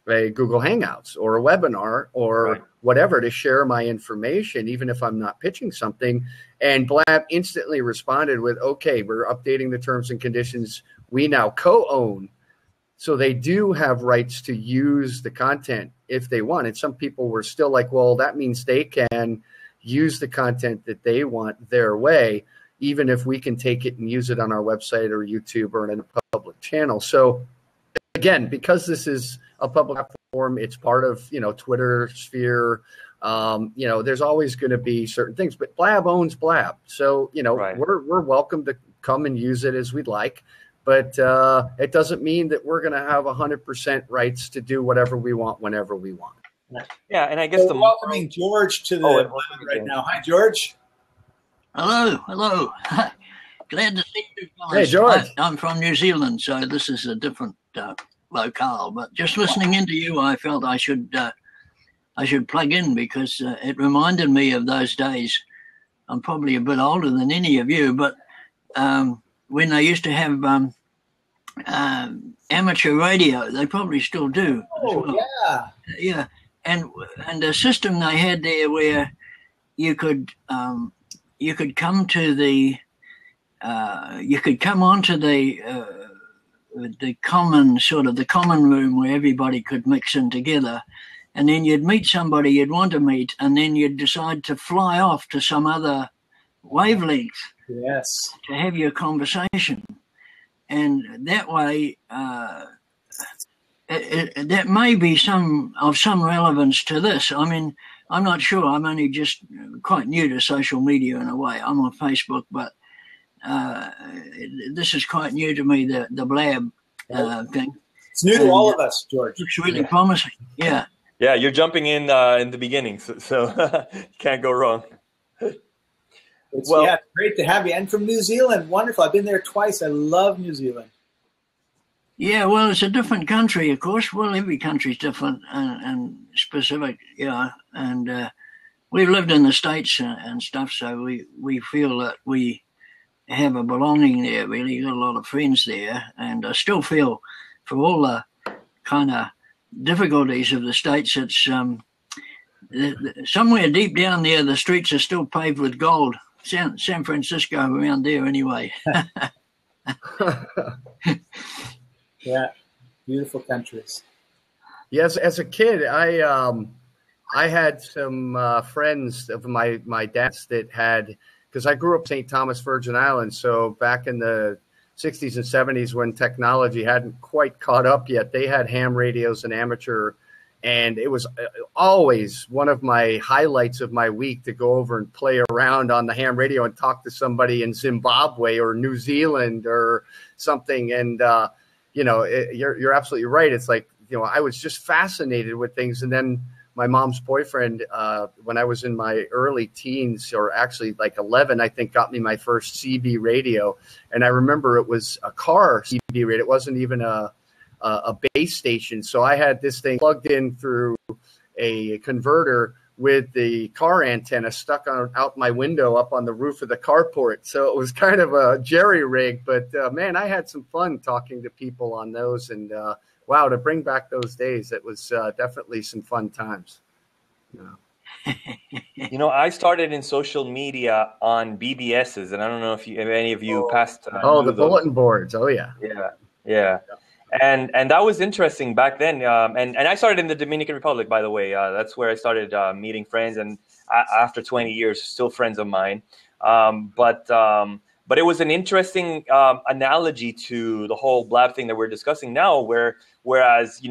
a Google Hangouts or a webinar or right. whatever to share my information, even if I'm not pitching something. And Blab instantly responded with, okay, we're updating the terms and conditions. We now co-own. So they do have rights to use the content if they want. And some people were still like, well, that means they can use the content that they want their way, even if we can take it and use it on our website or YouTube or in a public channel. So again, because this is a public platform, it's part of, Twitter sphere. There's always going to be certain things, but Blab owns Blab. So, right. we're welcome to come and use it as we'd like. But it doesn't mean that we're going to have 100% rights to do whatever we want whenever we want. Yeah, and I guess we're welcoming George to the right now. Hi, George. Hello. Glad to see you guys. Hey, George. I'm from New Zealand, so this is a different locale. But just listening into you, I felt I should plug in because it reminded me of those days. I'm probably a bit older than any of you, but when they used to have amateur radio, they probably still do. Oh, well. Yeah. Yeah. And a system they had there where you could come to the you could come onto the common room where everybody could mix in together, and then you'd meet somebody you'd want to meet, and then you'd decide to fly off to some other wavelength to have your conversation. And that way, that may be some relevance to this. I mean, I'm not sure. I'm only just quite new to social media in a way. I'm on Facebook, but this is quite new to me, the Blab thing. It's new to all of us, George. It's really promising. Yeah. Yeah, you're jumping in the beginning, so you can't go wrong. It's great to have you. And from New Zealand, wonderful. I've been there twice. I love New Zealand. Yeah, well, it's a different country, of course. Well, every country's different and specific, yeah. And we've lived in the States and stuff, so we feel that we have a belonging there, really. Got a lot of friends there. And I still feel, for all the kind of difficulties of the States, it's somewhere deep down there, the streets are still paved with gold. San Francisco, around there anyway. Yeah, beautiful countries. Yes, as a kid, I had some friends of my dad's that had, because I grew up St. Thomas, Virgin Islands, so back in the 60s and 70s when technology hadn't quite caught up yet, they had ham radios and amateur, and it was always one of my highlights of my week to go over and play around on the ham radio and talk to somebody in Zimbabwe or New Zealand or something. And, you're absolutely right. It's like, I was just fascinated with things. And then my mom's boyfriend, when I was in my early teens, or actually like 11, I think, got me my first CB radio. And I remember it was a car CB radio. It wasn't even a base station. So I had this thing plugged in through a converter with the car antenna stuck out my window up on the roof of the carport. So it was kind of a jerry rig, but man, I had some fun talking to people on those. And wow, to bring back those days, it was definitely some fun times. I started in social media on BBSs, and I don't know if any of you passed. The bulletin boards. Oh yeah. Yeah. And that was interesting back then. And I started in the Dominican Republic, by the way. That's where I started meeting friends, and after 20 years, still friends of mine. But it was an interesting analogy to the whole Blab thing that we're discussing now, whereas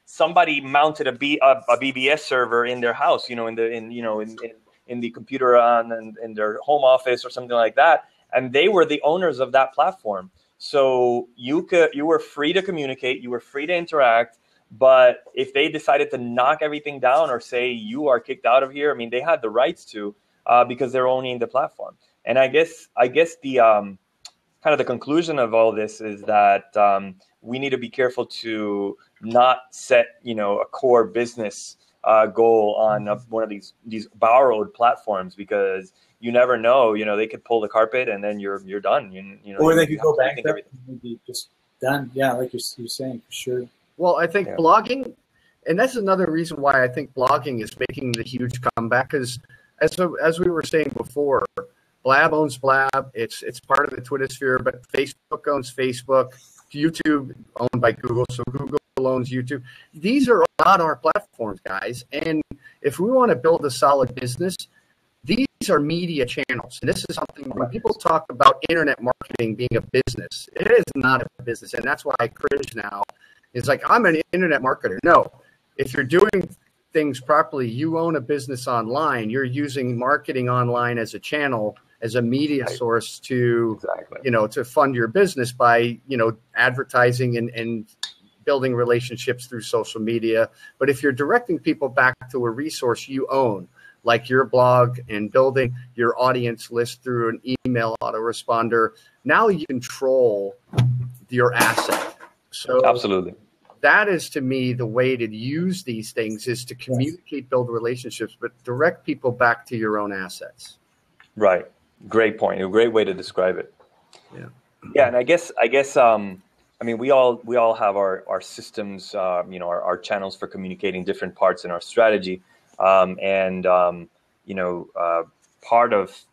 somebody mounted a BBS server in their house, in the computer in their home office or something like that, and they were the owners of that platform. So you were free to communicate, you were free to interact, but if they decided to knock everything down or say you are kicked out of here, I mean, they had the rights to, because they're owning the platform. And I guess the kind of the conclusion of all this is that we need to be careful to not set a core business goal on one of these borrowed platforms, because you never know. They could pull the carpet and then you're done. Or they could go back and be just done. Yeah, like you're saying, for sure. Well, I think blogging, and that's another reason why I think blogging is making the huge comeback, because as we were saying before, Blab owns Blab. It's part of the Twitter sphere, but Facebook owns Facebook. YouTube owned by Google, so Google owns YouTube. These are not our platforms, guys. And if we want to build a solid business, these are media channels. And this is something, when people talk about internet marketing being a business, it is not a business. And that's why I cringe now. It's like, I'm an internet marketer. No, if you're doing things properly, you own a business online. You're using marketing online as a channel, as a media source to, to fund your business by, advertising and building relationships through social media. But if you're directing people back to a resource you own, like your blog, and building your audience list through an email autoresponder, now you control your asset. So absolutely, that is, to me, the way to use these things is to communicate, build relationships, but direct people back to your own assets. Right. Great point. A great way to describe it. Yeah. And I guess we all have our systems, our channels for communicating different parts in our strategy. Part of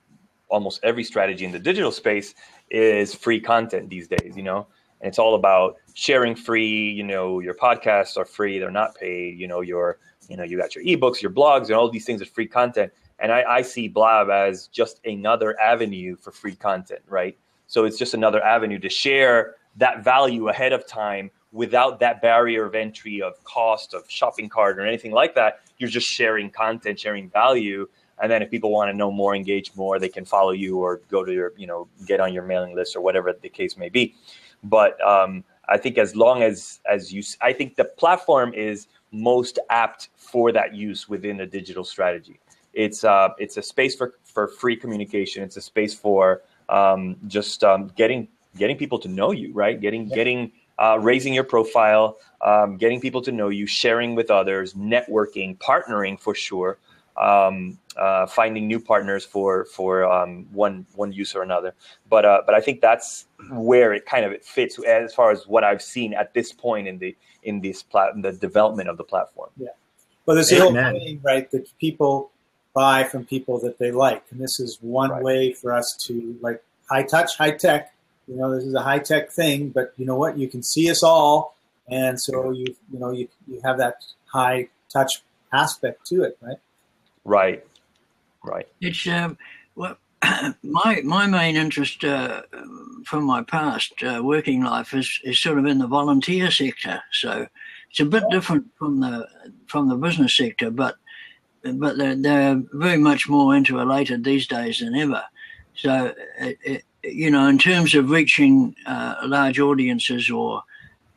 almost every strategy in the digital space is free content these days, you know, and it's all about sharing free, you know, your podcasts are free, they're not paid, you know, you got your ebooks, your blogs, and all these things are free content. And I see Blab as just another avenue for free content, right? So it's just another avenue to share that value ahead of time without that barrier of entry of cost of shopping cart or anything like that. You're just sharing content, sharing value. And then if people want to know more, engage more, they can follow you or go to your, you know, get on your mailing list or whatever the case may be. But I think as long as I think the platform is most apt for that use within a digital strategy. It's a space for free communication. It's a space for getting people to know you, right? Raising your profile, getting people to know you, sharing with others, networking, partnering for sure, finding new partners for one use or another. But I think that's where it fits as far as what I've seen at this point in the development of the platform. Yeah. Well, there's the whole thing, right, that people buy from people that they like, and this is one way for us to, like, high touch, high tech. You know, this is a high tech thing, but you know what? You can see us all, and so you have that high touch aspect to it, right? Right. It's well, my main interest from my past working life is sort of in the volunteer sector. So it's a bit different from the business sector, but they're very much more interrelated these days than ever. So, you know, in terms of reaching large audiences or,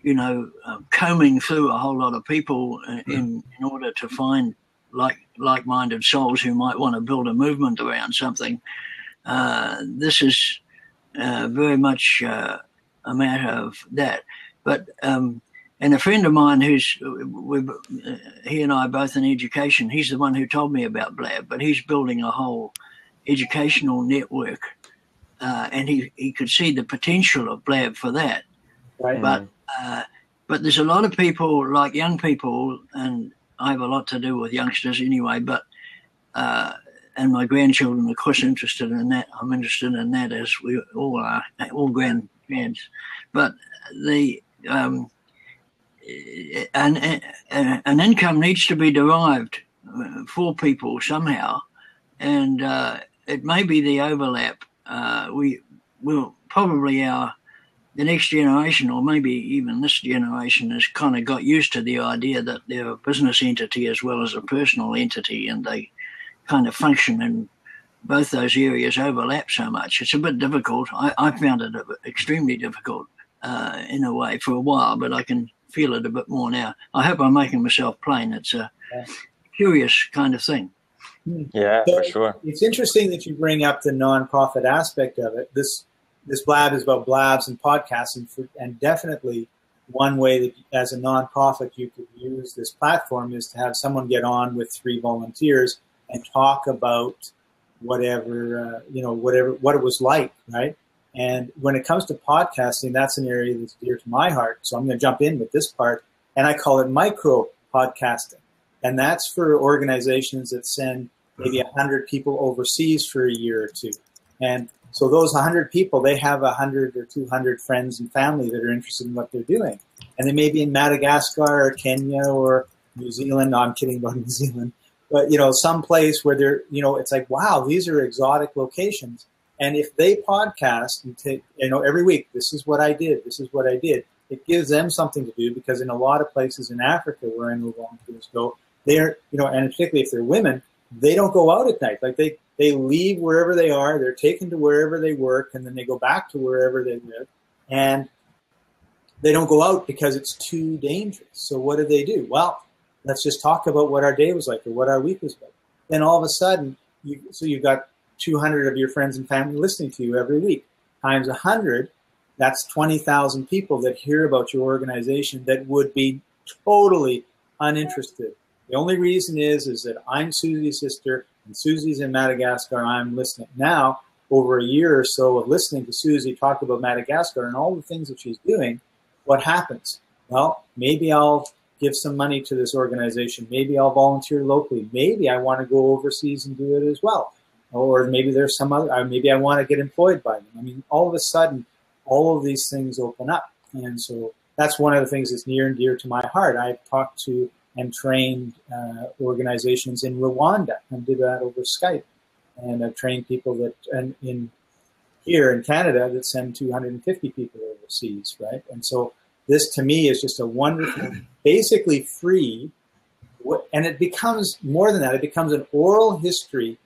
you know, combing through a whole lot of people in order to find like-minded souls who might want to build a movement around something, this is very much a matter of that. But and a friend of mine he and I are both in education. He's the one who told me about Blab, but he's building a whole educational network, and he could see the potential of Blab for that. Right. But there's a lot of people, like young people, and I have a lot to do with youngsters anyway, but and my grandchildren are of course interested in that. I'm interested in that, as we all are, all grandparents. But an income needs to be derived for people somehow, and it may be the overlap. We will probably the next generation, or maybe even this generation, has kind of got used to the idea that they're a business entity as well as a personal entity, and they kind of function in both those areas overlap so much. It's a bit difficult. I found it extremely difficult in a way for a while, but I can feel it a bit more now. I hope I'm making myself plain. It's a curious kind of thing. Yeah, so for sure. It's interesting that you bring up the nonprofit aspect of it. This Blab is about Blabs and podcasting, and definitely one way that as a nonprofit you could use this platform is to have someone get on with 3 volunteers and talk about whatever what it was like, right? And when it comes to podcasting, that's an area that's dear to my heart. So I'm going to jump in with this part, and I call it micro podcasting. And that's for organizations that send maybe 100 people overseas for a year or two. And so those 100 people, they have 100 or 200 friends and family that are interested in what they're doing. And they may be in Madagascar or Kenya or New Zealand. No, I'm kidding about New Zealand. But, you know, some place where they're, you know, it's like, wow, these are exotic locations. And if they podcast and take, you know, every week, this is what I did, this is what I did, it gives them something to do, because in a lot of places in Africa where I know volunteers go, they're, you know, and particularly if they're women, they don't go out at night. Like they leave wherever they are, they're taken to wherever they work, and then they go back to wherever they live. And they don't go out because it's too dangerous. So what do? Well, let's just talk about what our day was like or what our week was like. Then all of a sudden, you've got 200 of your friends and family listening to you every week. Times 100, that's 20,000 people that hear about your organization that would be totally uninterested. The only reason is that I'm Susie's sister and Susie's in Madagascar. I'm listening. Now, over a year or so of listening to Susie talk about Madagascar and all the things that she's doing, what happens? Well, maybe I'll give some money to this organization. Maybe I'll volunteer locally. Maybe I want to go overseas and do it as well. or maybe there's some other, maybe I want to get employed by them. I mean, all of a sudden, all of these things open up. And so that's one of the things that's near and dear to my heart. I've talked to and trained organizations in Rwanda and did that over Skype. And I've trained people that, and here in Canada, that send 250 people overseas, right? And so this to me is just a wonderful, basically free, and it becomes more than that. It becomes an oral history,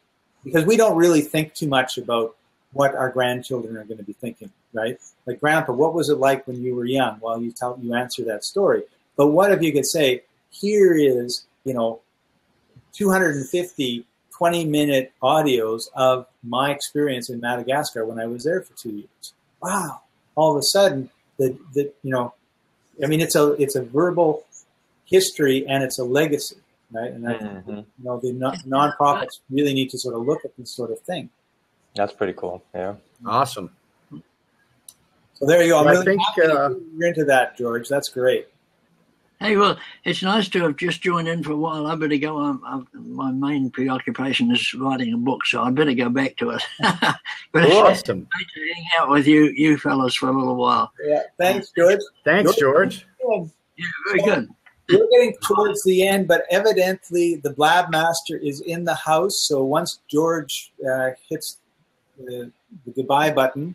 because we don't really think too much about what our grandchildren are going to be thinking, right? Like, Grandpa, what was it like when you were young? Well, you answer that story. But what if you could say, here is, 250 20-minute audios of my experience in Madagascar when I was there for 2 years. Wow! All of a sudden, it's a verbal history and it's a legacy, right? And the nonprofits really need to sort of look at this sort of thing. That's pretty cool. Yeah. Awesome. So there you go. I'm Well, really happy you're into that, George. That's great. Hey, well, it's nice to have just joined in for a while. I better go. My main preoccupation is writing a book, so I better go back to it. But it's Awesome. great to hang out with you fellas for a little while. Yeah, thanks, George. Thanks, George. Yeah, very good. We're getting towards the end, but evidently the Blab Master is in the house. So once George hits the goodbye button,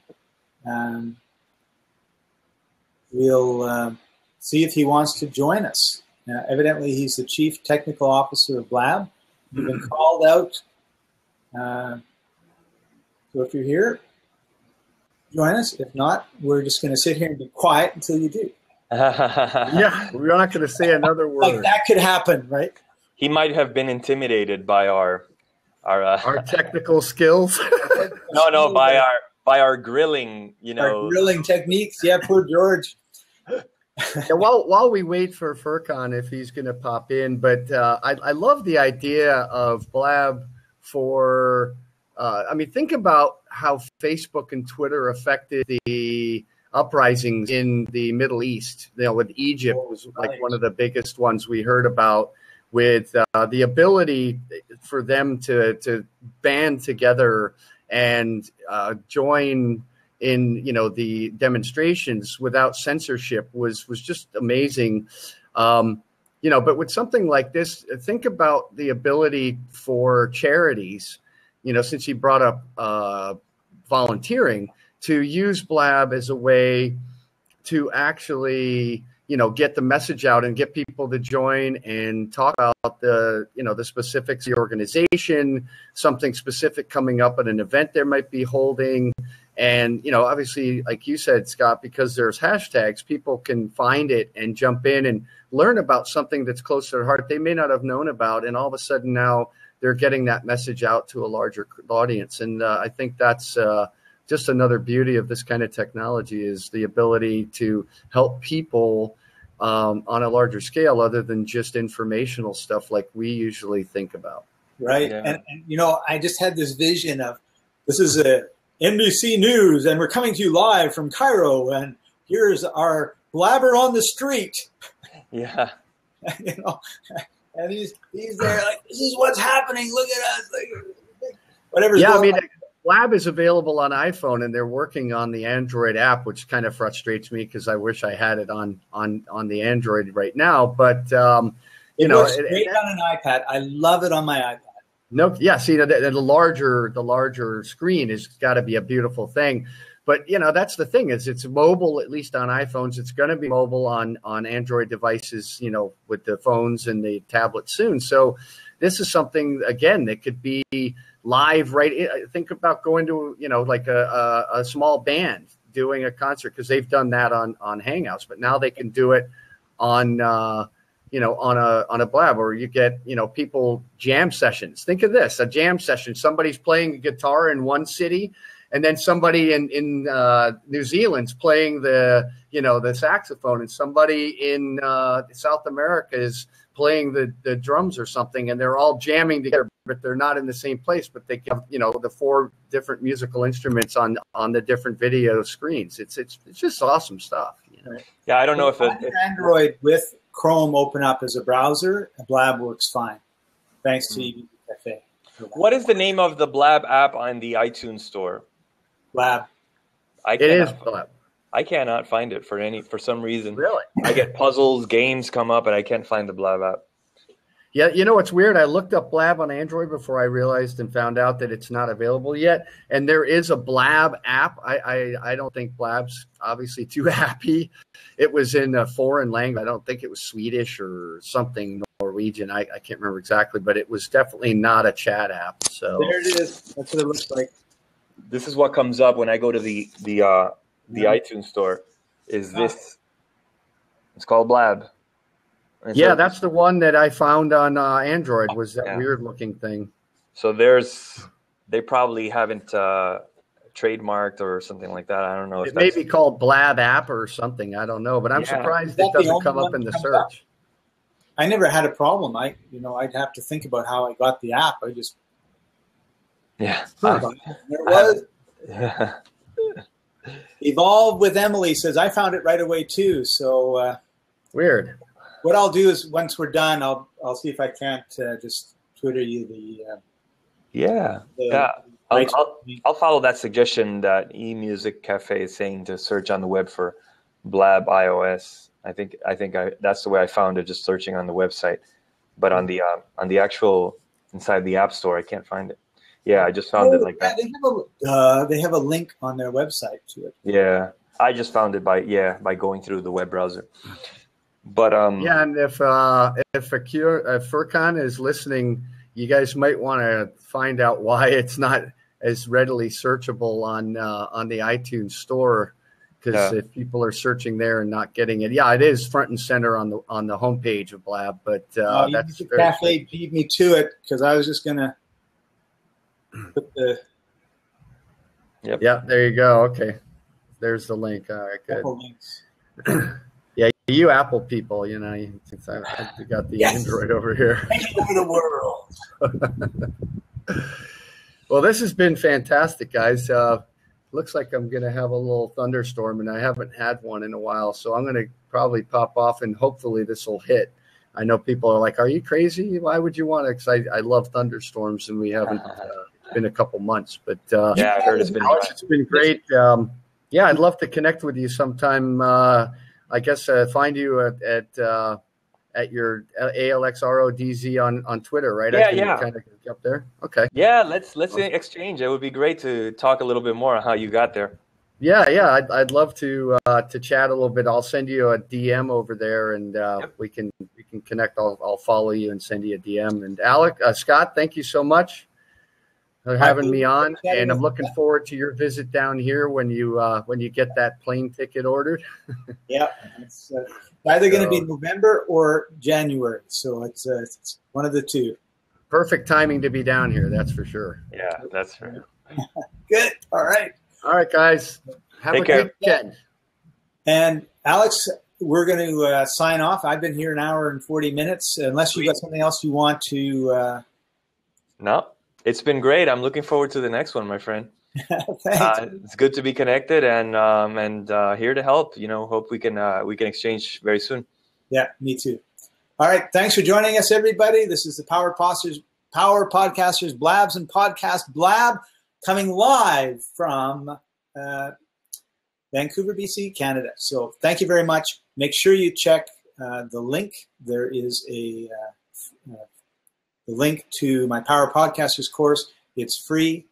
we'll see if he wants to join us. Evidently, he's the Chief Technical Officer of Blab. You've been called out. So if you're here, join us. If not, we're just going to sit here and be quiet until you do. Yeah, we're not going to say another word. Like, that could happen, right? He might have been intimidated by our technical skills. No, by our grilling, Our grilling techniques. Yeah, poor George. Yeah, while we wait for Furkan, if he's going to pop in, but I love the idea of Blab for. Think about how Facebook and Twitter affected the uprisings in the Middle East. With Egypt was like one of the biggest ones we heard about, with the ability for them to band together and join in the demonstrations without censorship was just amazing. But with something like this, think about the ability for charities, since you brought up volunteering, to use Blab as a way to actually get the message out and get people to join and talk about the specifics of the organization, something specific coming up at an event they might be holding. And, obviously, like you said, Scott, because there's hashtags, people can find it and jump in and learn about something that's close to their heart they may not have known about. And all of a sudden now they're getting that message out to a larger audience. And I think that's just another beauty of this kind of technology, is the ability to help people on a larger scale other than just informational stuff like we usually think about. Right. Yeah. And I just had this vision of, this is a NBC News, and we're coming to you live from Cairo, and here's our blabber on the street. Yeah. And he's there like, this is what's happening. Look at us. Like, whatever's going on. Blab is available on iPhone, and they're working on the Android app, which kind of frustrates me because I wish I had it on the Android right now. But it works great on an iPad. I love it on my iPad. No, yeah. See, the larger screen has got to be a beautiful thing. But that's the thing, is it's mobile, at least on iPhones. It's going to be mobile on Android devices, with the phones and the tablets soon. So this is something, again, that could be live. Right? Think about going to like a small band doing a concert, because they've done that on Hangouts, but now they can do it on on a Blab, or you get, people jam sessions. Think of this, a jam session. Somebody's playing a guitar in one city, and then somebody in New Zealand's playing the saxophone, and somebody in South America is playing the drums or something, and they're all jamming together, but they're not in the same place, but they have, the four different musical instruments on the different video screens. It's just awesome stuff. Yeah, I don't know if Android with Chrome open up as a browser, Blab works fine, thanks to EBC Cafe. What is the name of the Blab app on the iTunes store? Blab. It is Blab. I cannot find it for some reason. Really? I get puzzles, games come up, and I can't find the Blab app. Yeah, you know what's weird? I looked up Blab on Android before I realized and found out that it's not available yet. And there is a Blab app. I don't think Blab's obviously too happy. It was in a foreign language. I don't think it was Swedish or something Norwegian. I can't remember exactly, but it was definitely not a chat app. So there it is. That's what it looks like. This is what comes up when I go to the iTunes store. Is this? It's called Blab. And yeah, so, that's the one that I found on Android. Was that weird looking thing? So they probably haven't trademarked or something like that. I don't know. It may be called Blab app or something. I don't know, but I'm surprised it doesn't come up in the search. I never had a problem. I'd have to think about how I got the app. I just there it was. Yeah. Evolve with Emily says I found it right away too. So weird. What I'll do is once we're done, I'll see if I can't just Twitter you I'll follow that suggestion that eMusic Cafe is saying to search on the web for Blab iOS. I think that's the way I found it, just searching on the website. But on the actual inside the App Store, I can't find it. Yeah, I just found it like that. They have a link on their website to it. Yeah, I just found it by going through the web browser. But and if Furkan is listening, you guys might want to find out why it's not as readily searchable on the iTunes store, because if people are searching there and not getting it, it is front and center on the homepage of Blab. But that's the cafe beat me to it because I was just gonna put the. Yep. Yeah, there you go. Okay, there's the link. All right, good. Links. Yeah, you Apple people, since I got the Android over here. Over the world. Well, this has been fantastic, guys. Looks like I'm going to have a little thunderstorm, and I haven't had one in a while, so I'm going to probably pop off, and hopefully this will hit. I know people are like, are you crazy? Why would you want to? Because I love thunderstorms, and we haven't been a couple months. But I heard it's been great. I'd love to connect with you sometime. I guess find you at your ALXRODZ on Twitter, right? Kind of get up there. Okay. Yeah, let's exchange. It would be great to talk a little bit more on how you got there. Yeah. I'd love to chat a little bit. I'll send you a DM over there, and we can connect. I'll follow you and send you a DM. And Scott, thank you so much for having me on, and I'm looking forward to your visit down here when you get that plane ticket ordered. Yeah, it's either going to be November or January, so it's one of the two. Perfect timing to be down here, that's for sure. Yeah, that's fair. Good. All right, guys. Have a good weekend. And Alex, we're going to sign off. I've been here an hour and 40 minutes. Unless you got something else you want to. No. It's been great. I'm looking forward to the next one, my friend. Thanks. It's good to be connected and here to help. Hope we can exchange very soon. Yeah, me too. All right, thanks for joining us, everybody. This is the Power Podcasters Blabs and Podcast Blab, coming live from Vancouver, BC, Canada. So thank you very much. Make sure you check the link. There is the link to my Power Podcasters course. It's free.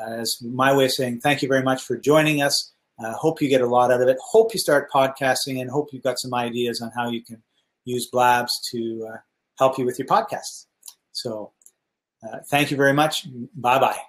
As my way of saying thank you very much for joining us. Hope you get a lot out of it. Hope you start podcasting, and hope you've got some ideas on how you can use Blabs to help you with your podcasts. So thank you very much. Bye-bye.